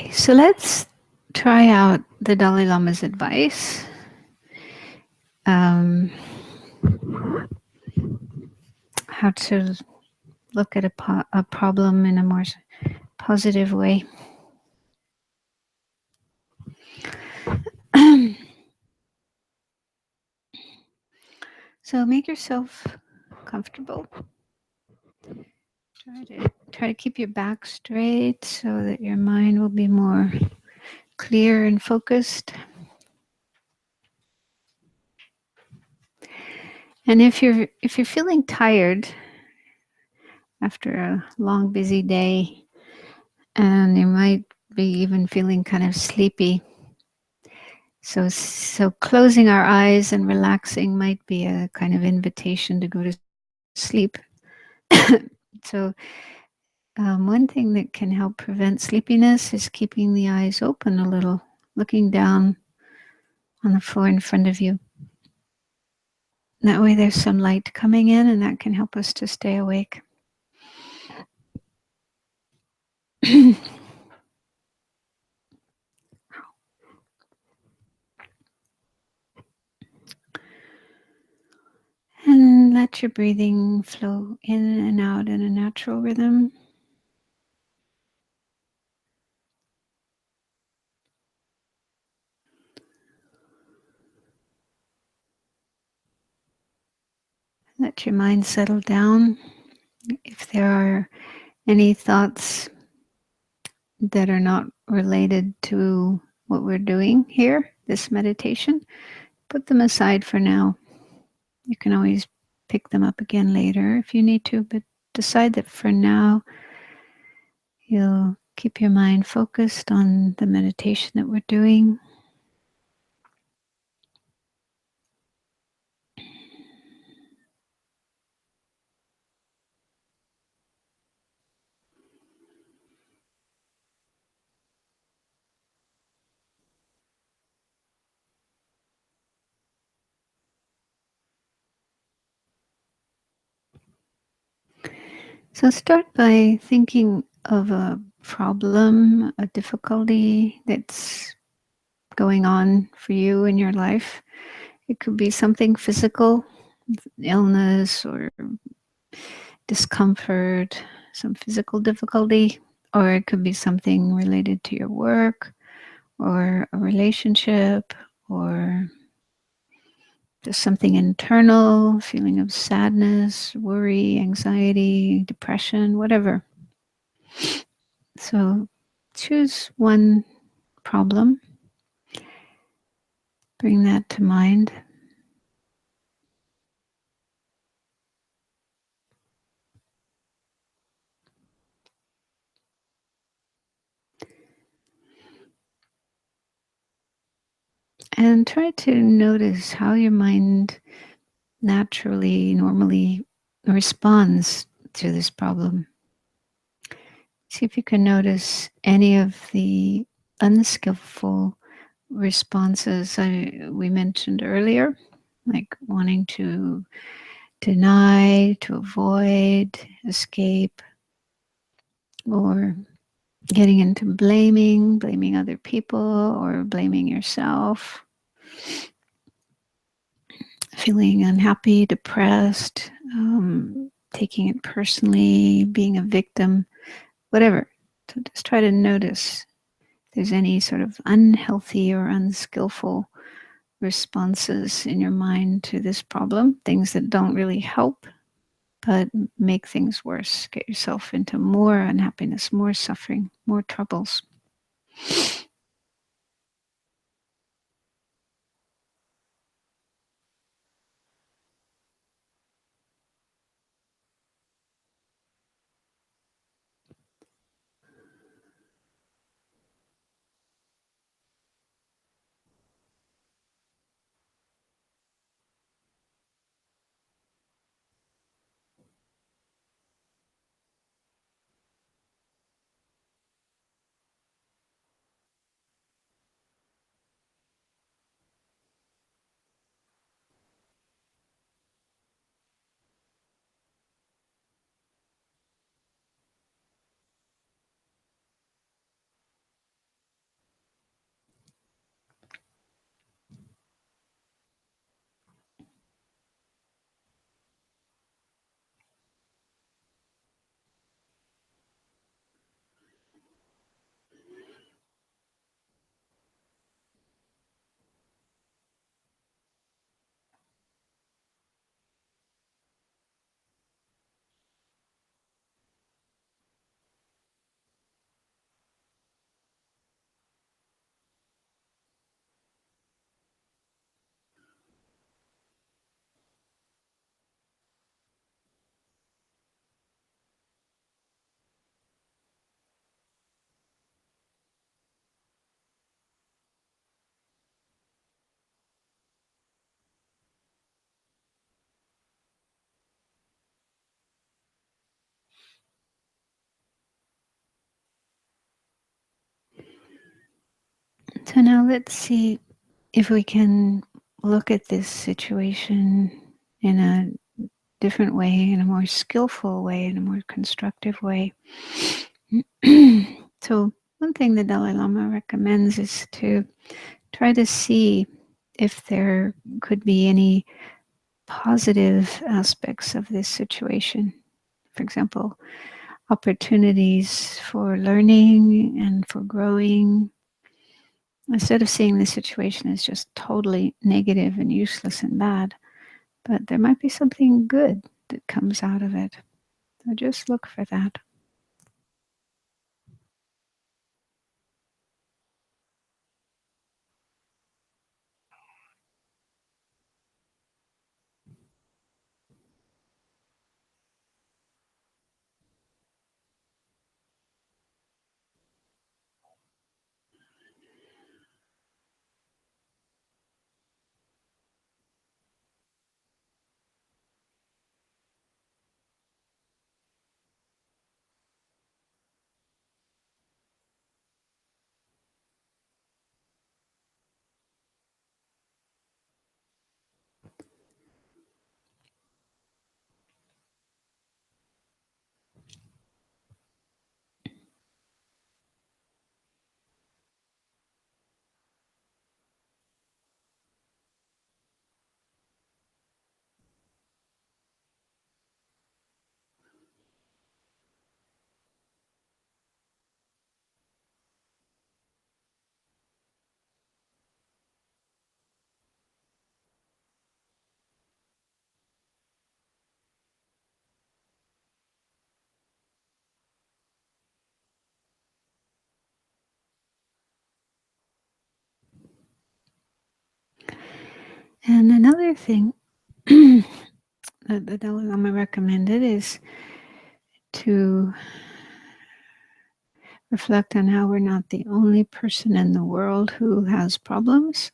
Okay, so let's try out the Dalai Lama's advice. Um, how to look at a problem in a more positive way. So make yourself comfortable. Try to keep your back straight so that your mind will be more clear and focused. And if you're feeling tired after a long busy day, and you might be even feeling kind of sleepy, so closing our eyes and relaxing might be a kind of invitation to go to sleep. So one thing that can help prevent sleepiness is keeping the eyes open a little, looking down on the floor in front of you. That way there's some light coming in, and that can help us to stay awake. And let your breathing flow in and out in a natural rhythm. Let your mind settle down. If there are any thoughts that are not related to what we're doing here, this meditation, put them aside for now. You can always pick them up again later if you need to, but decide that for now you'll keep your mind focused on the meditation that we're doing. So start by thinking of a problem, a difficulty that's going on for you in your life. It could be something physical, illness or discomfort, some physical difficulty, or it could be something related to your work or a relationship or just something internal, feeling of sadness, worry, anxiety, depression, whatever. So choose one problem, bring that to mind, and try to notice how your mind normally responds to this problem. See if you can notice any of the unskillful responses we mentioned earlier, like wanting to deny, to avoid, escape, or getting into blaming other people or blaming yourself, feeling unhappy, depressed, taking it personally, being a victim, whatever. So just try to notice if there's any sort of unhealthy or unskillful responses in your mind to this problem, things that don't really help but make things worse, get yourself into more unhappiness, more suffering, more troubles. So now let's see if we can look at this situation in a different way, in a more skillful way, in a more constructive way. So, one thing the Dalai Lama recommends is to try to see if there could be any positive aspects of this situation. For example, opportunities for learning and for growing. Instead of seeing the situation as just totally negative and useless and bad, but there might be something good that comes out of it. So just look for that. And another thing that the Dalai Lama recommended is to reflect on how we're not the only person in the world who has problems,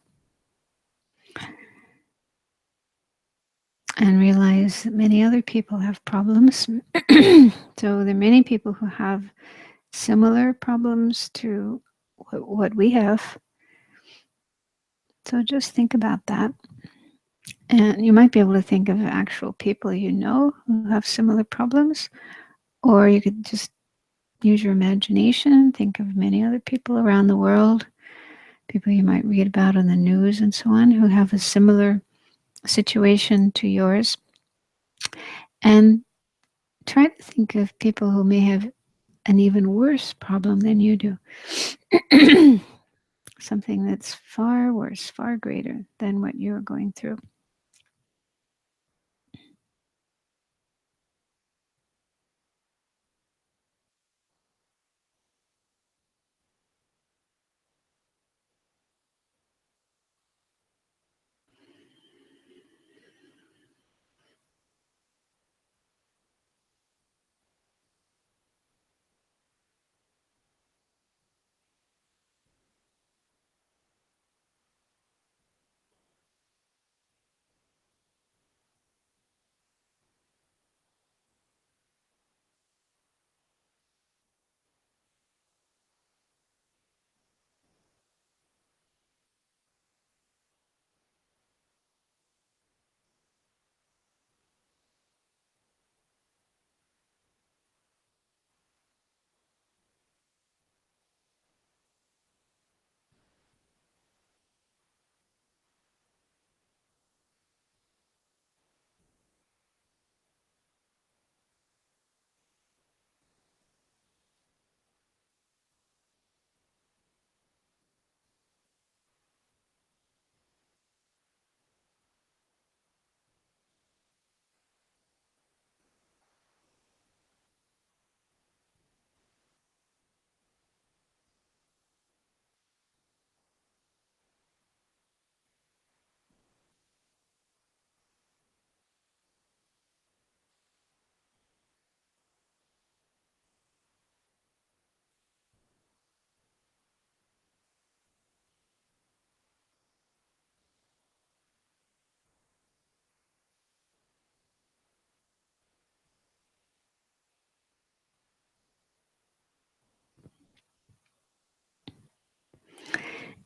and realize that many other people have problems. So there are many people who have similar problems to what we have. So just think about that. And you might be able to think of actual people you know who have similar problems, or you could just use your imagination, think of many other people around the world, people you might read about on the news and so on, who have a similar situation to yours. And try to think of people who may have an even worse problem than you do. Something that's far worse, far greater than what you're going through.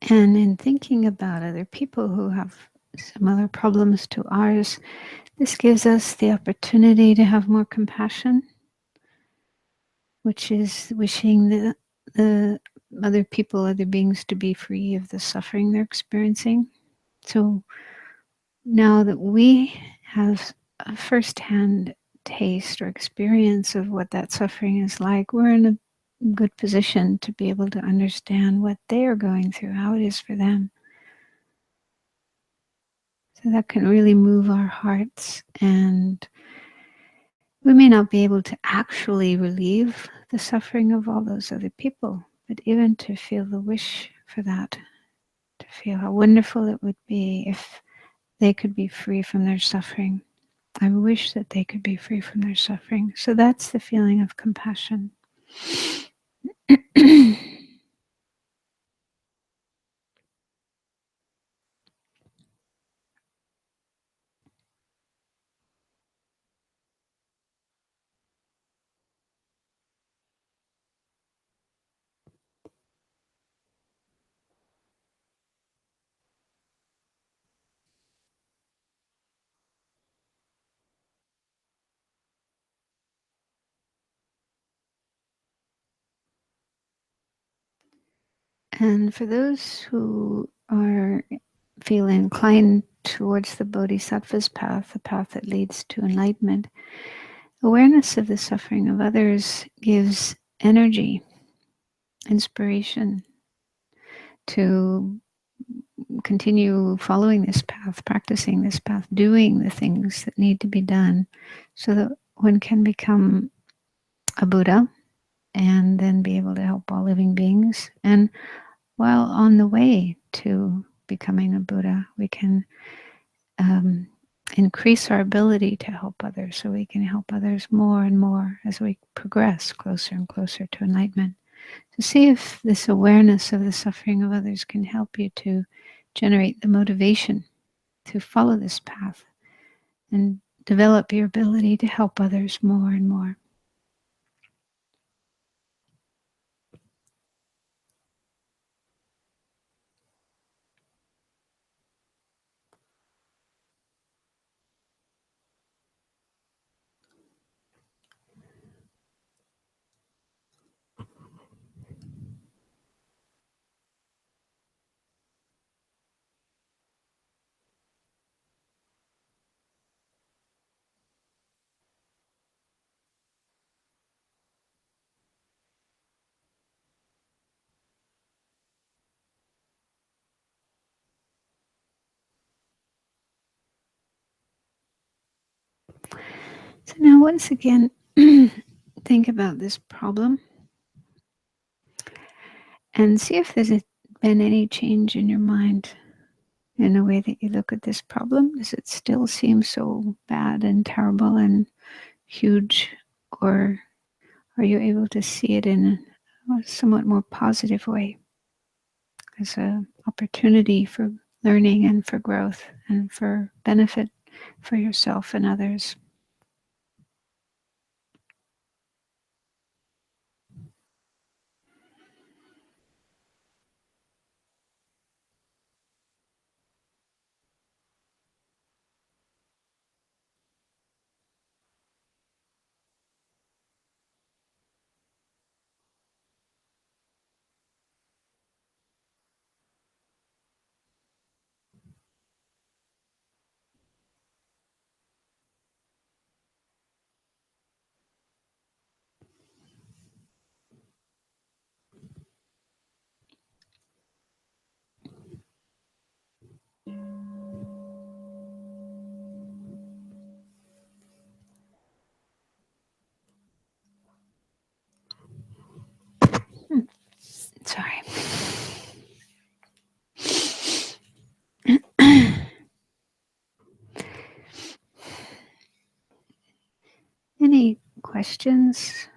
And in thinking about other people who have similar problems to ours, this gives us the opportunity to have more compassion, which is wishing the other people, other beings to be free of the suffering they're experiencing. So now that we have a firsthand taste or experience of what that suffering is like, we're in a good position to be able to understand what they are going through, how it is for them. So that can really move our hearts, and we may not be able to actually relieve the suffering of all those other people, but even to feel the wish for that, to feel how wonderful it would be if they could be free from their suffering. I wish that they could be free from their suffering. So that's the feeling of compassion. And for those who are feel inclined towards the Bodhisattva's path, the path that leads to enlightenment, awareness of the suffering of others gives energy, inspiration to continue following this path, practicing this path, doing the things that need to be done so that one can become a Buddha and then be able to help all living beings. And while on the way to becoming a Buddha, we can increase our ability to help others, so we can help others more and more as we progress closer and closer to enlightenment. To see if this awareness of the suffering of others can help you to generate the motivation to follow this path and develop your ability to help others more and more. So now once again, think about this problem and see if there's been any change in your mind in the way that you look at this problem. Does it still seem so bad and terrible and huge, or are you able to see it in a somewhat more positive way as an opportunity for learning and for growth and for benefit for yourself and others? Sorry. Any questions,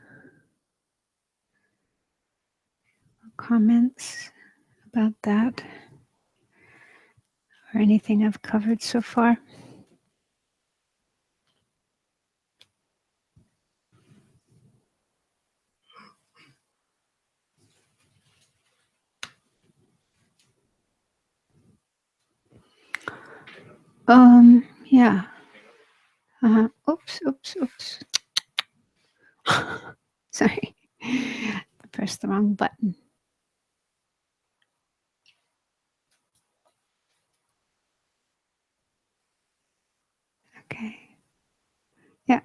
comments about that, or anything I've covered so far? Yeah. Oops, oops, oops. Sorry. I pressed the wrong button. Okay. Yeah.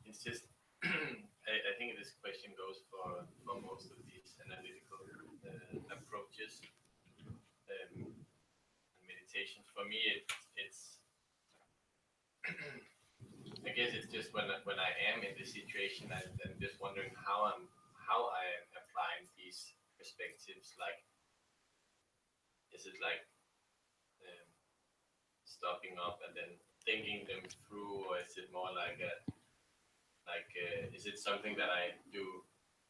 It's just, I think this question goes for most of these analytical approaches and meditations. For me, it's I guess it's just when I am in this situation, I'm just wondering how I am applying these perspectives. Like, is it like um, stopping up and then thinking them through, or is it more like is it something that I do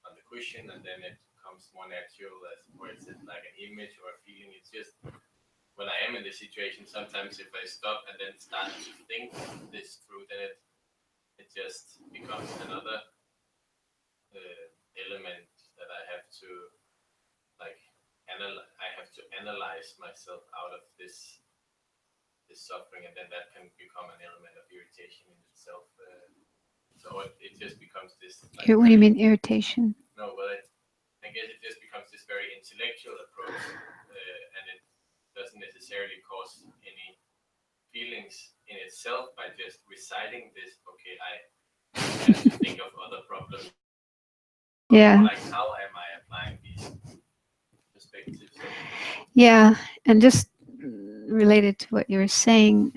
on the cushion and then it comes more natural, or is it like an image or a feeling? It's just when I am in this situation, sometimes if I stop and then start to think this through, then it just becomes another element that I have to like I have to analyze myself out of this suffering, and then that can become an element of irritation in itself. So it just becomes this like What do you mean irritation? no, well, I guess it just becomes this very intellectual approach, and it doesn't necessarily cause any feelings in itself by just reciting this. Okay, I have to think of other problems, but more Yeah. like how am I applying these perspectives? Yeah. And just related to what you were saying,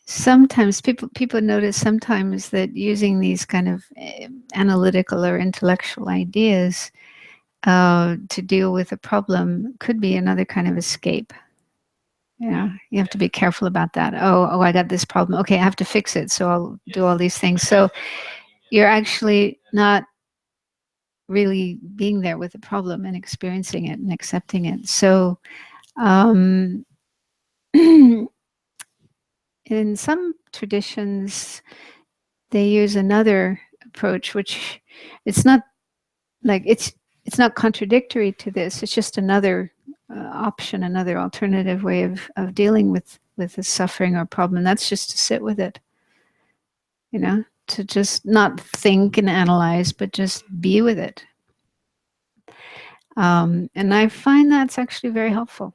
sometimes people notice sometimes that using these kind of analytical or intellectual ideas to deal with a problem could be another kind of escape. Yeah, you have to be careful about that. Oh, I got this problem. Okay, I have to fix it. So I'll do all these things. So That's what I mean. you're actually not really being there with the problem and experiencing it and accepting it. So um, in some traditions, they use another approach, which it's not like it's not contradictory to this. It's just another option, another alternative way of dealing with the suffering or problem. That's just to sit with it, to just not think and analyze, but just be with it. And I find that's actually very helpful.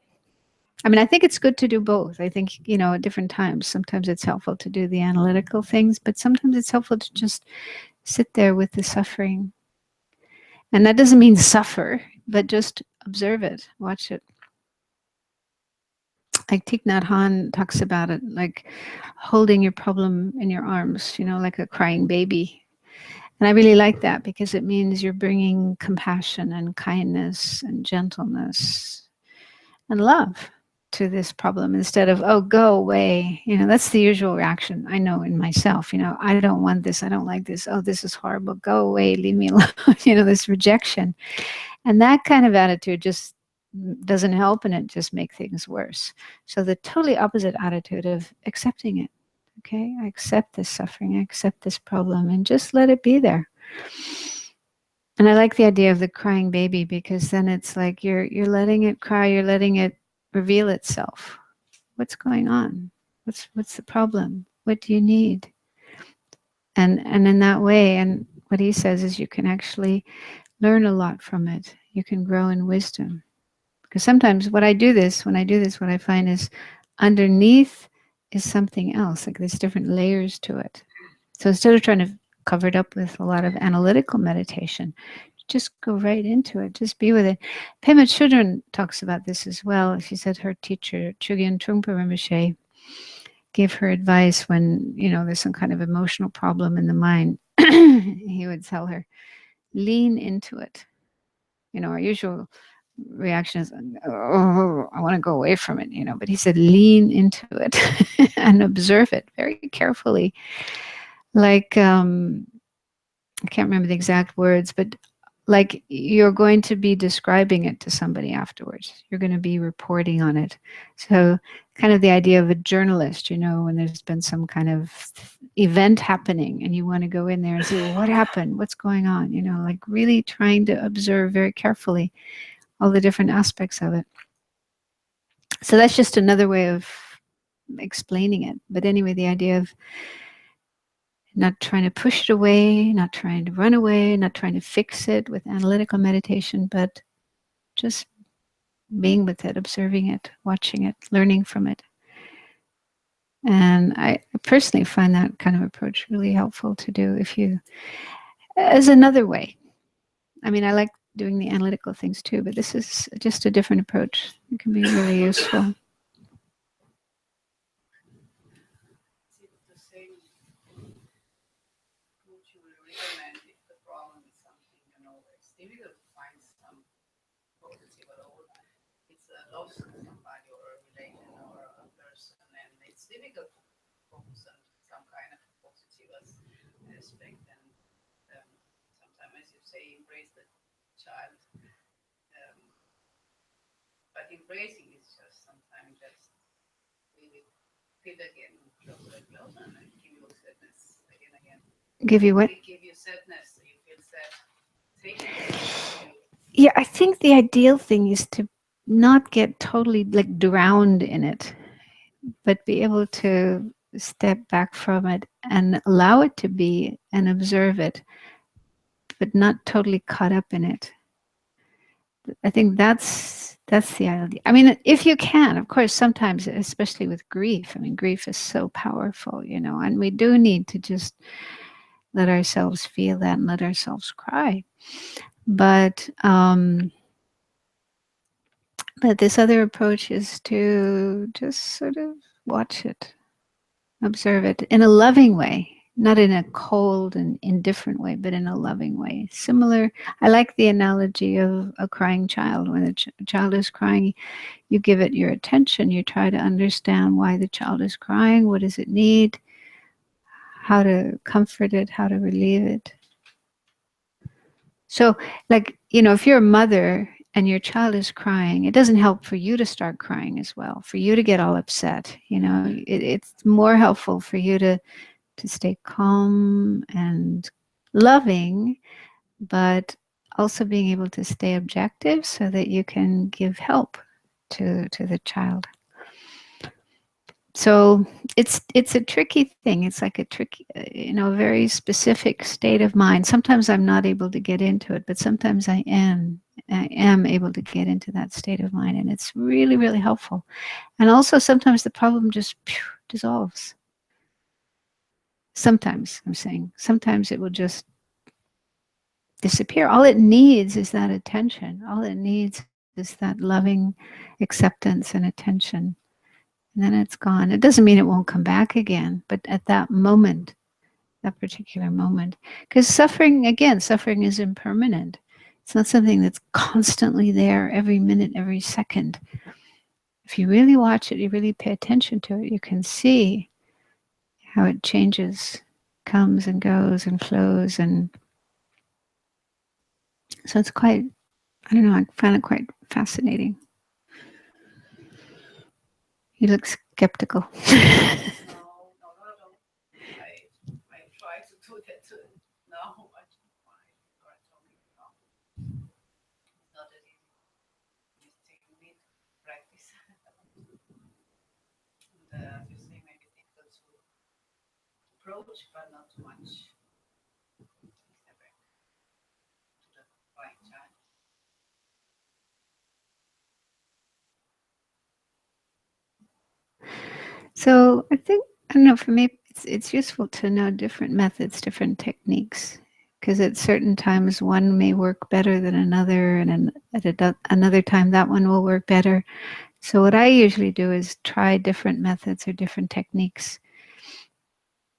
I mean, I think it's good to do both. I think, at different times, sometimes it's helpful to do the analytical things, but sometimes it's helpful to just sit there with the suffering. And that doesn't mean suffer, but just observe it, watch it. Like Thich Nhat Hanh talks about it, like holding your problem in your arms, like a crying baby. And I really like that because it means you're bringing compassion and kindness and gentleness and love to this problem instead of, oh, go away. That's the usual reaction I know in myself. I don't want this. I don't like this. Oh, this is horrible. Go away. Leave me alone. This rejection. And that kind of attitude just doesn't help and it just makes things worse. So the totally opposite attitude of accepting it. Okay, I accept this suffering, I accept this problem, and just let it be there. And I like the idea of the crying baby because then it's like you're letting it cry, you're letting it reveal itself. What's going on? What's the problem? What do you need? And in that way, and what he says is you can actually learn a lot from it. You can grow in wisdom. Because sometimes when I do this, what I find is underneath is something else. Like there's different layers to it. So instead of trying to cover it up with a lot of analytical meditation, just go right into it. Just be with it. Pema Chodron talks about this as well. She said her teacher, Chugyen Trungpa Rinpoche, gave her advice when, there's some kind of emotional problem in the mind. He would tell her, lean into it. Our usual reaction is, oh, I want to go away from it, but he said, lean into it and observe it very carefully. Like, I can't remember the exact words, but like you're going to be describing it to somebody afterwards. You're going to be reporting on it. So, kind of the idea of a journalist, when there's been some kind of event happening and you want to go in there and say, well, what happened? What's going on? Like really trying to observe very carefully all the different aspects of it. So that's just another way of explaining it. But anyway, the idea of not trying to push it away, not trying to run away, not trying to fix it with analytical meditation, but just being with it, observing it, watching it, learning from it. And I personally find that kind of approach really helpful to do if you, as another way. I mean, I like doing the analytical things too, but this is just a different approach. It can be really useful. Is it the same? Would you recommend if the problem is something, it's difficult to find some positive at all? It's a loss of somebody or a relation or a person, and it's difficult to focus on some kind of positive aspect. And sometimes, as you say, embrace the child, um, but embracing is just sometimes just really feel again closer and closer, and give you sadness again and again. Give you what? They give you sadness, so you feel sad. Taking it. Yeah, I think the ideal thing is to not get totally like drowned in it, but be able to step back from it and allow it to be and observe it, but not totally caught up in it. I think that's the idea. I mean, if you can, of course, sometimes, especially with grief. I mean, grief is so powerful, and we do need to just let ourselves feel that and let ourselves cry. But this other approach is to just sort of watch it, observe it in a loving way, not in a cold and indifferent way, but in a loving way. Similar, I like the analogy of a crying child. When a child is crying, you give it your attention. You try to understand why the child is crying, what does it need, how to comfort it, how to relieve it. So, like, if you're a mother and your child is crying, it doesn't help for you to start crying as well, for you to get all upset. It's more helpful for you to stay calm and loving, but also being able to stay objective so that you can give help to the child. So it's a tricky thing. It's like a tricky, a very specific state of mind. Sometimes I'm not able to get into it, but sometimes I am. I am able to get into that state of mind, and it's really, really helpful. And also, sometimes the problem just dissolves. Sometimes, I'm saying, sometimes it will just disappear. All it needs is that attention. All it needs is that loving acceptance and attention. And then it's gone. It doesn't mean it won't come back again, but at that moment, that particular moment. Because suffering is impermanent. It's not something that's constantly there every minute, every second. If you really watch it, you really pay attention to it, you can see how it changes, comes and goes and flows. And so it's quite, I don't know, I find it quite fascinating. You look skeptical. No, not at all. I try to do that now. Why are talking now? It's not that easy. It's taking me to practice. And as you say, maybe difficult to approach, but not too much. Step back to the crying child. So I think, I don't know, for me, it's useful to know different methods, different techniques, because at certain times one may work better than another, and another time that one will work better. So what I usually do is try different methods or different techniques.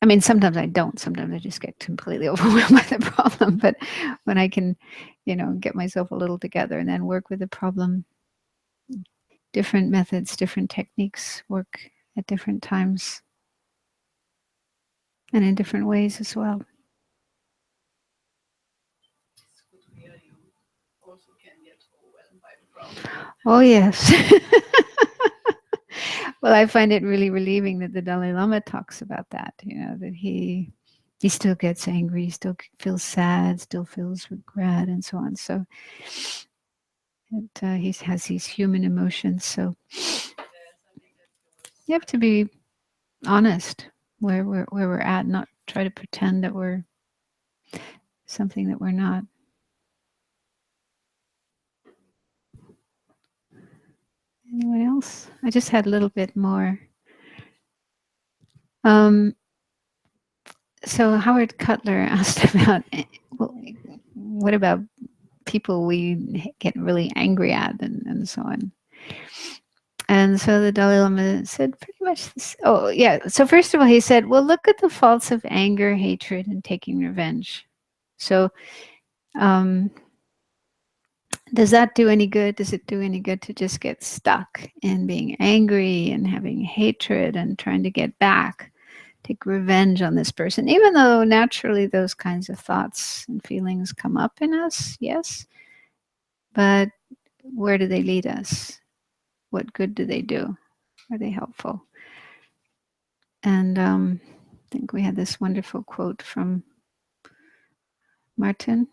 I mean, sometimes I don't. Sometimes I just get completely overwhelmed by the problem. But when I can, get myself a little together and then work with the problem, different methods, different techniques work at different times and in different ways as well. It's good to hear you also can get overwhelmed by the problem. Oh, yes. Well, I find it really relieving that the Dalai Lama talks about that, that he still gets angry, still feels sad, still feels regret, and so on. So he has these human emotions. So You have to be honest where we're at, not try to pretend that we're something that we're not. Anyone else? I just had a little bit more. Um, so Howard Cutler asked about what about people we get really angry at and so on. And so the Dalai Lama said pretty much this. Oh, yeah. So, first of all, he said, well, look at the faults of anger, hatred, and taking revenge. So, um, does that do any good? Does it do any good to just get stuck in being angry and having hatred and trying to get back, take revenge on this person? Even though naturally those kinds of thoughts and feelings come up in us, yes. But where do they lead us? What good do they do? Are they helpful? And I think we had this wonderful quote from Martin.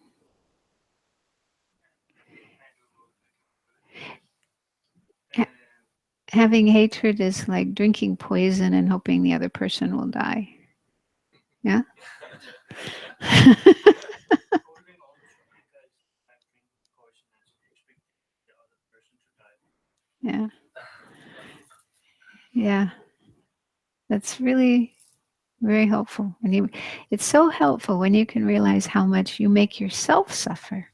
Having hatred is like drinking poison and hoping the other person will die. Yeah? Yeah. Yeah. That's really very helpful. It's so helpful when you can realize how much you make yourself suffer.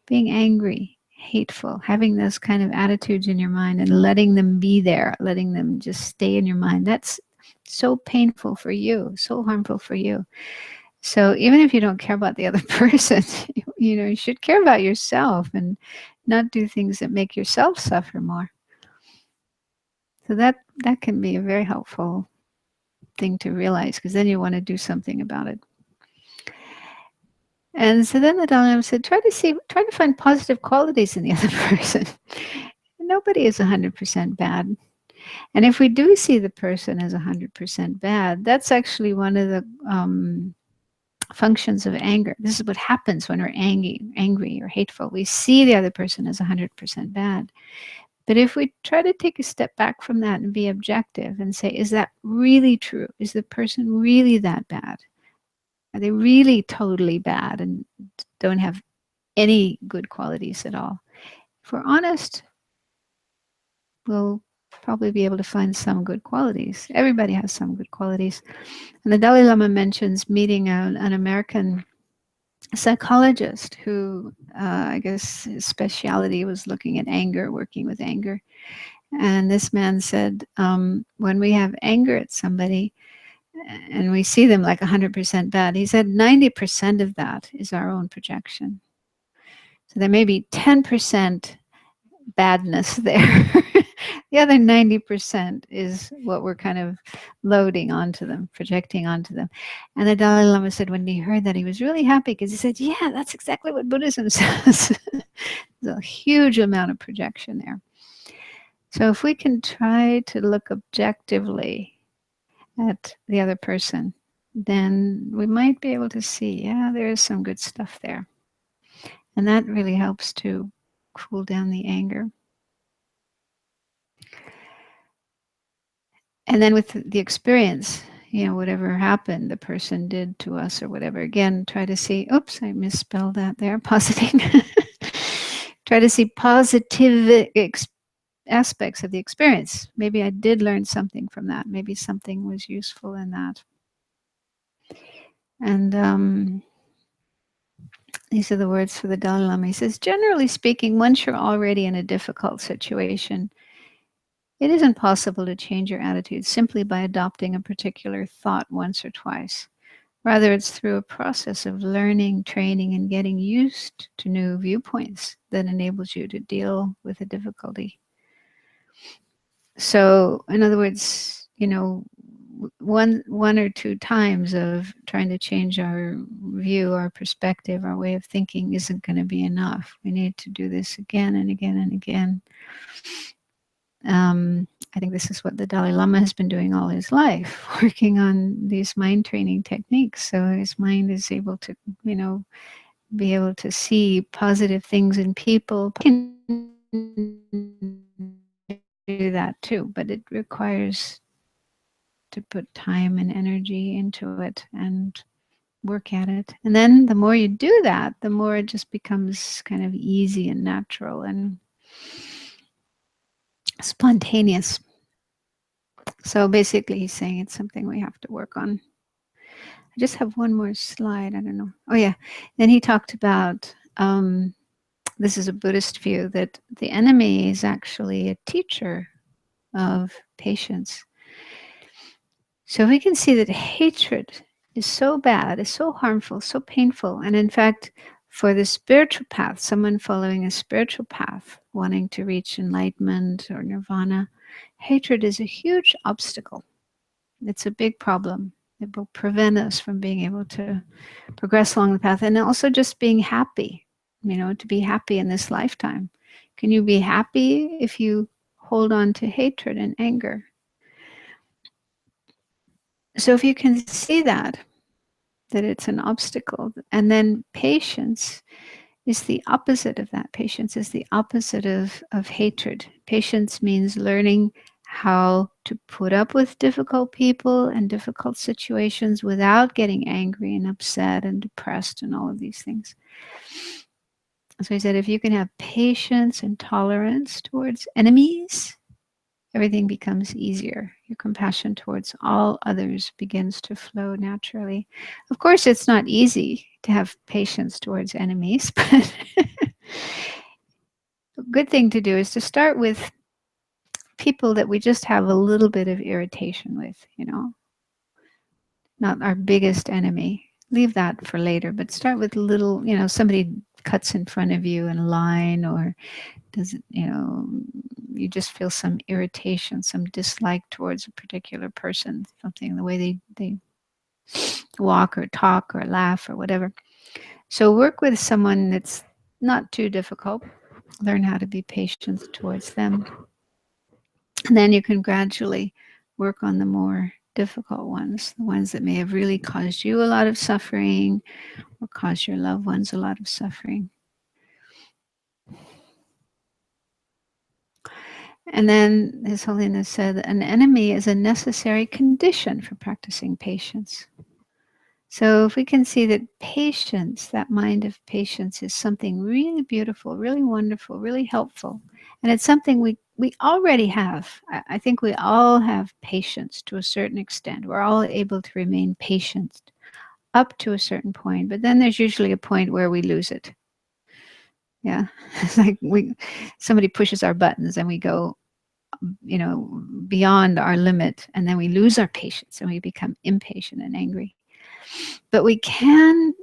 Being angry, hateful, having those kind of attitudes in your mind and letting them be there, letting them just stay in your mind. That's so painful for you, so harmful for you. So even if you don't care about the other person, you should care about yourself and not do things that make yourself suffer more. So that can be a very helpful thing to realize, because then you want to do something about it. And so then the Dalai Lama said, try to find positive qualities in the other person. Nobody is 100% bad. And if we do see the person as 100% bad, that's actually one of the functions of anger. This is what happens when we're angry or hateful. We see the other person as 100% bad. But if we try to take a step back from that and be objective and say, is that really true? Is the person really that bad? Are they really totally bad and don't have any good qualities at all? If we're honest, we'll probably be able to find some good qualities. Everybody has some good qualities. And the Dalai Lama mentions meeting an American psychologist who, I guess, his speciality was looking at anger, working with anger. And this man said, when we have anger at somebody and we see them like 100% bad, he said 90% of that is our own projection. So there may be 10% badness there. The other 90% is what we're kind of loading onto them, projecting onto them. And the Dalai Lama said when he heard that, he was really happy because he said, yeah, that's exactly what Buddhism says. There's a huge amount of projection there. So if we can try to look objectively at the other person, then we might be able to see, yeah, there is some good stuff there. And that really helps to cool down the anger. And then with the experience, whatever happened, the person did to us or whatever, again, try to see, oops, I misspelled that there, positing. Try to see positive aspects of the experience. Maybe I did learn something from that. Maybe something was useful in that. And these are the words for the Dalai Lama. He says, generally speaking, once you're already in a difficult situation, it isn't possible to change your attitude simply by adopting a particular thought once or twice. Rather, it's through a process of learning, training, and getting used to new viewpoints that enables you to deal with a difficulty. So, in other words, one or two times of trying to change our view, our perspective, our way of thinking isn't going to be enough. We need to do this again and again and again. I think this is what the Dalai Lama has been doing all his life, working on these mind training techniques. So his mind is able to, be able to see positive things in people. Can do that too, but it requires to put time and energy into it and work at it. And then the more you do that, the more it just becomes kind of easy and natural and spontaneous. So basically, he's saying it's something we have to work on. I just have one more slide. I don't know. Oh, yeah. Then he talked about this is a Buddhist view that the enemy is actually a teacher of patience. So we can see that hatred is so bad, is so harmful, so painful. And in fact, for the spiritual path, someone following a spiritual path, wanting to reach enlightenment or nirvana, hatred is a huge obstacle. It's a big problem. It will prevent us from being able to progress along the path, and also just being happy, to be happy in this lifetime. Can you be happy if you hold on to hatred and anger? So if you can see that it's an obstacle, and then patience is the opposite of that. Patience is the opposite of hatred. Patience means learning how to put up with difficult people and difficult situations without getting angry and upset and depressed and all of these things. So he said, if you can have patience and tolerance towards enemies, everything becomes easier. Your compassion towards all others begins to flow naturally. Of course, it's not easy to have patience towards enemies, but a good thing to do is to start with people that we just have a little bit of irritation with, not our biggest enemy. Leave that for later, but start with little, somebody cuts in front of you in a line, or does it, you just feel some irritation, some dislike towards a particular person, something, the way they walk or talk or laugh or whatever. So work with someone that's not too difficult. Learn how to be patient towards them. And then you can gradually work on the more difficult ones, the ones that may have really caused you a lot of suffering or caused your loved ones a lot of suffering. And then His Holiness said, an enemy is a necessary condition for practicing patience. So if we can see that patience, that mind of patience, is something really beautiful, really wonderful, really helpful, and it's something we already have. I think we all have patience to a certain extent. We're all able to remain patient up to a certain point, but then there's usually a point where we lose it. Yeah, it's like somebody pushes our buttons and we go, beyond our limit, and then we lose our patience and we become impatient and angry. But we can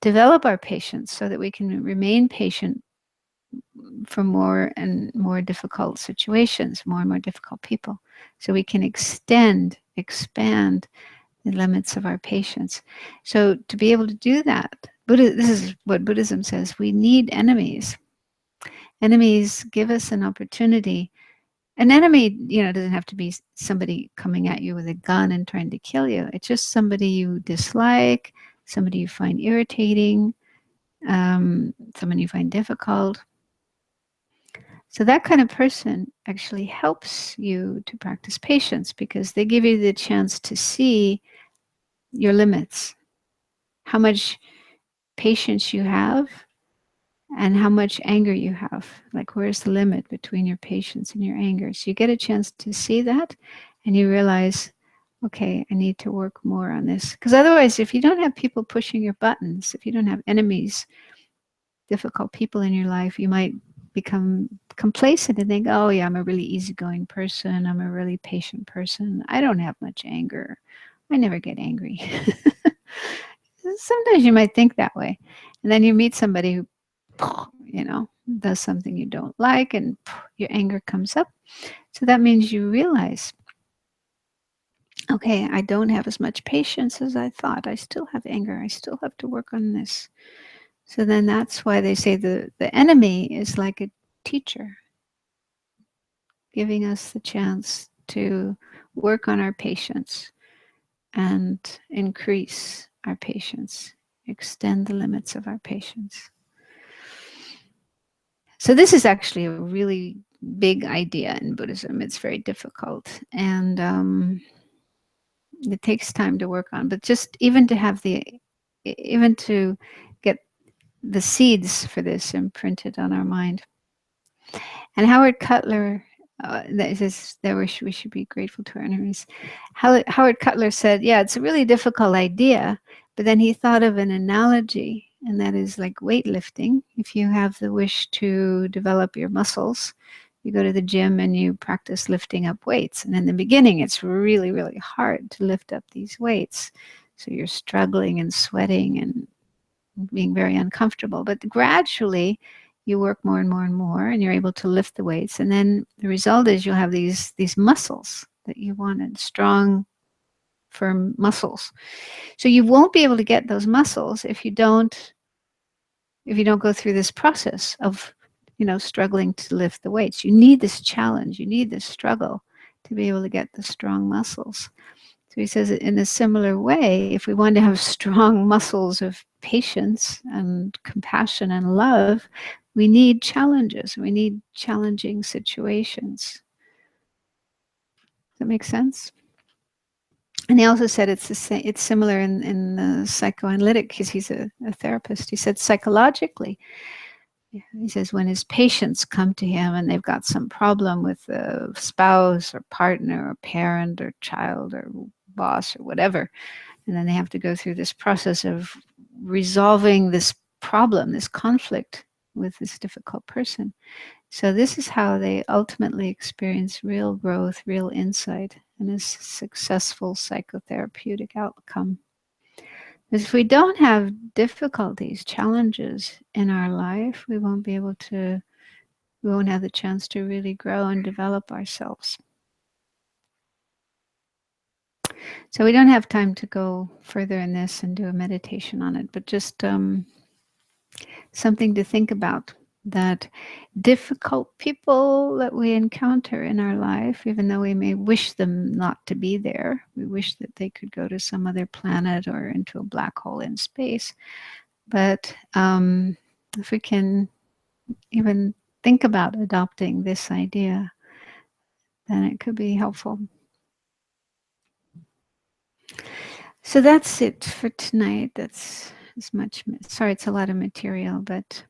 develop our patience so that we can remain patient for more and more difficult situations, more and more difficult people. So we can expand the limits of our patience. So to be able to do that, this is what Buddhism says, we need enemies. Enemies give us an opportunity. An enemy, doesn't have to be somebody coming at you with a gun and trying to kill you. It's just somebody you dislike, somebody you find irritating, someone you find difficult. So that kind of person actually helps you to practice patience because they give you the chance to see your limits, how much patience you have and how much anger you have. Like, where's the limit between your patience and your anger? So you get a chance to see that and you realize, okay, I need to work more on this. Because otherwise, if you don't have people pushing your buttons, if you don't have enemies, difficult people in your life, you might become complacent and think, oh yeah, I'm a really easygoing person. I'm a really patient person. I don't have much anger. I never get angry. Sometimes you might think that way. And then you meet somebody who, does something you don't like and your anger comes up. So that means you realize, okay, I don't have as much patience as I thought. I still have anger. I still have to work on this. So then that's why they say the enemy is like a teacher, giving us the chance to work on our patience and increase our patience, extend the limits of our patience. So this is actually a really big idea in Buddhism. It's very difficult. And It takes time to work on, but just even to have even to get the seeds for this imprinted on our mind. And Howard Cutler, that is, that we should be grateful to our enemies. Howard Cutler said, yeah, it's a really difficult idea, but then he thought of an analogy, and that is like weightlifting. If you have the wish to develop your muscles, you go to the gym and you practice lifting up weights. And in the beginning, it's really, really hard to lift up these weights. So you're struggling and sweating and being very uncomfortable. But gradually, you work more and more and more, and you're able to lift the weights. And then the result is you'll have these muscles that you wanted, strong, firm muscles. So you won't be able to get those muscles if you don't go through this process of, struggling to lift the weights. You need this challenge. You need this struggle to be able to get the strong muscles. So he says, in a similar way, if we want to have strong muscles of patience and compassion and love, we need challenges. We need challenging situations. Does that make sense? And he also said it's similar in the psychoanalytic, because he's a therapist. He said psychologically, he says when his patients come to him and they've got some problem with a spouse or partner or parent or child or boss or whatever, and then they have to go through this process of resolving this problem, this conflict with this difficult person. So this is how they ultimately experience real growth, real insight, and a successful psychotherapeutic outcome. Because if we don't have difficulties, challenges in our life, we won't have the chance to really grow and develop ourselves. So we don't have time to go further in this and do a meditation on it, but just something to think about, that difficult people that we encounter in our life, even though we may wish them not to be there, we wish that they could go to some other planet or into a black hole in space. But if we can even think about adopting this idea, then it could be helpful. So that's it for tonight. That's as much. Sorry, it's a lot of material, but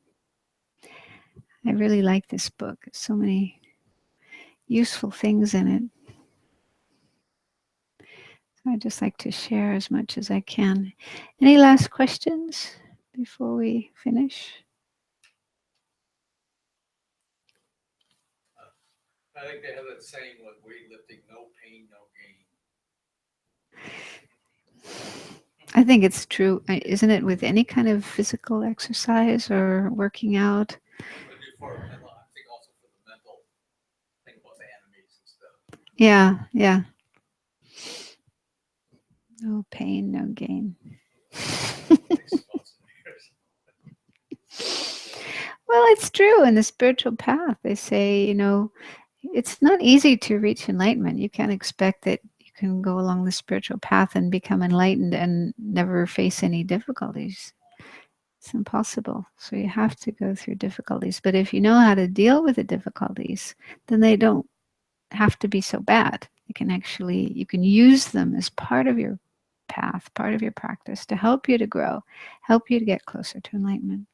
I really like this book. There's so many useful things in it. So I just like to share as much as I can. Any last questions before we finish? I think they have that saying with weightlifting, no pain, no gain. I think it's true, isn't it, with any kind of physical exercise or working out? But before, I think also for the mental, think about the enemies and stuff. Yeah. No pain, no gain. Well, it's true. In the spiritual path, they say, it's not easy to reach enlightenment. You can't expect that you can go along the spiritual path and become enlightened and never face any difficulties. It's impossible. So you have to go through difficulties. But if you know how to deal with the difficulties, then they don't have to be so bad. You can use them as part of your path, part of your practice to help you to grow, help you to get closer to enlightenment.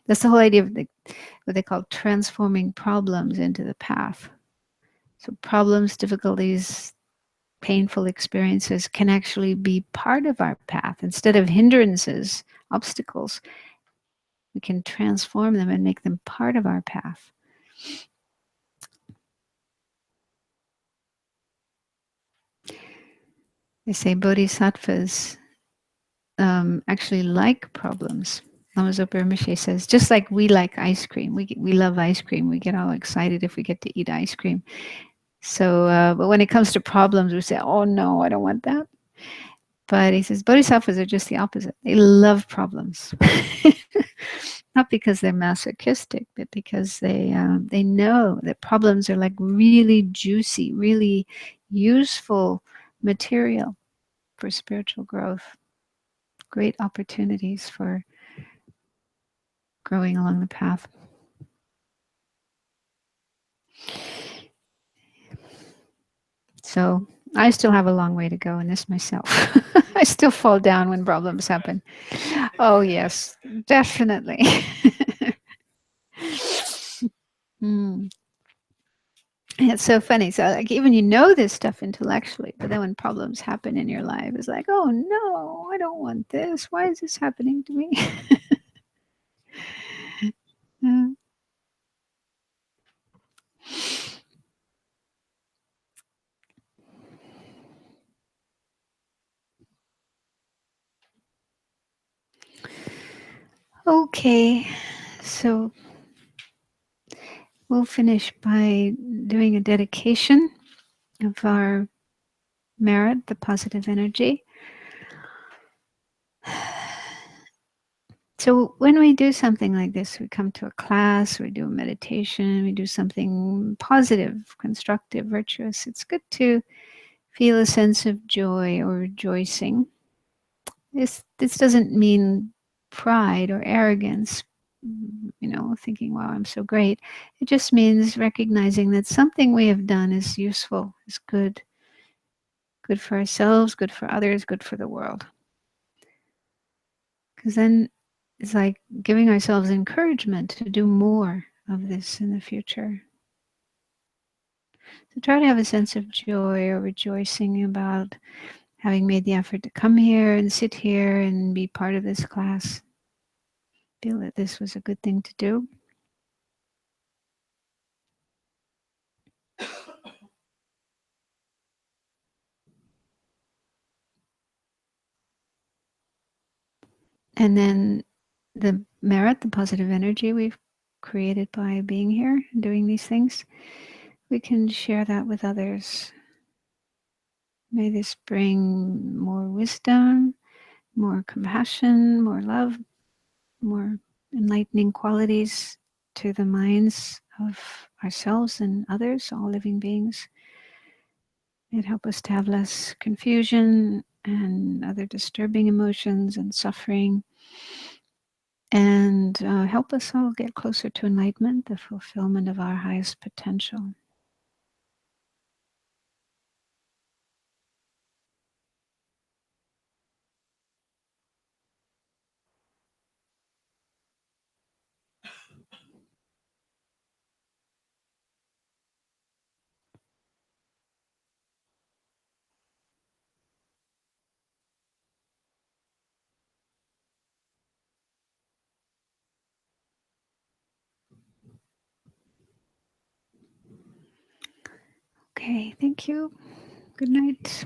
That's the whole idea of what they call transforming problems into the path. So problems, difficulties, painful experiences can actually be part of our path. Instead of hindrances, obstacles, we can transform them and make them part of our path. They say bodhisattvas actually like problems. Lama Zopa Rinpoche says, just like we like ice cream, we love ice cream. We get all excited if we get to eat ice cream. So, but when it comes to problems, we say, oh no, I don't want that. But he says, bodhisattvas are just the opposite. They love problems. Not because they're masochistic, but because they know that problems are like really juicy, really useful material for spiritual growth. Great opportunities for growing along the path. So I still have a long way to go in this myself. I still fall down when problems happen. Oh, yes, definitely. Mm. It's so funny. So, like, even you know this stuff intellectually, but then when problems happen in your life, it's like, oh no, I don't want this. Why is this happening to me? Yeah. Okay, so we'll finish by doing a dedication of our merit, the positive energy. So when we do something like this, we come to a class, we do a meditation, we do something positive, constructive, virtuous. It's good to feel a sense of joy or rejoicing. This doesn't mean pride or arrogance, thinking, wow, I'm so great. It just means recognizing that something we have done is useful, is good for ourselves, good for others, good for the world. Because then it's like giving ourselves encouragement to do more of this in the future. So try to have a sense of joy or rejoicing about having made the effort to come here and sit here and be part of this class. Feel that this was a good thing to do. And then the merit, the positive energy we've created by being here and doing these things, we can share that with others. May this bring more wisdom, more compassion, more love, more enlightening qualities to the minds of ourselves and others, all living beings. It helps us to have less confusion and other disturbing emotions and suffering, and help us all get closer to enlightenment, the fulfillment of our highest potential. Okay, thank you. Good night.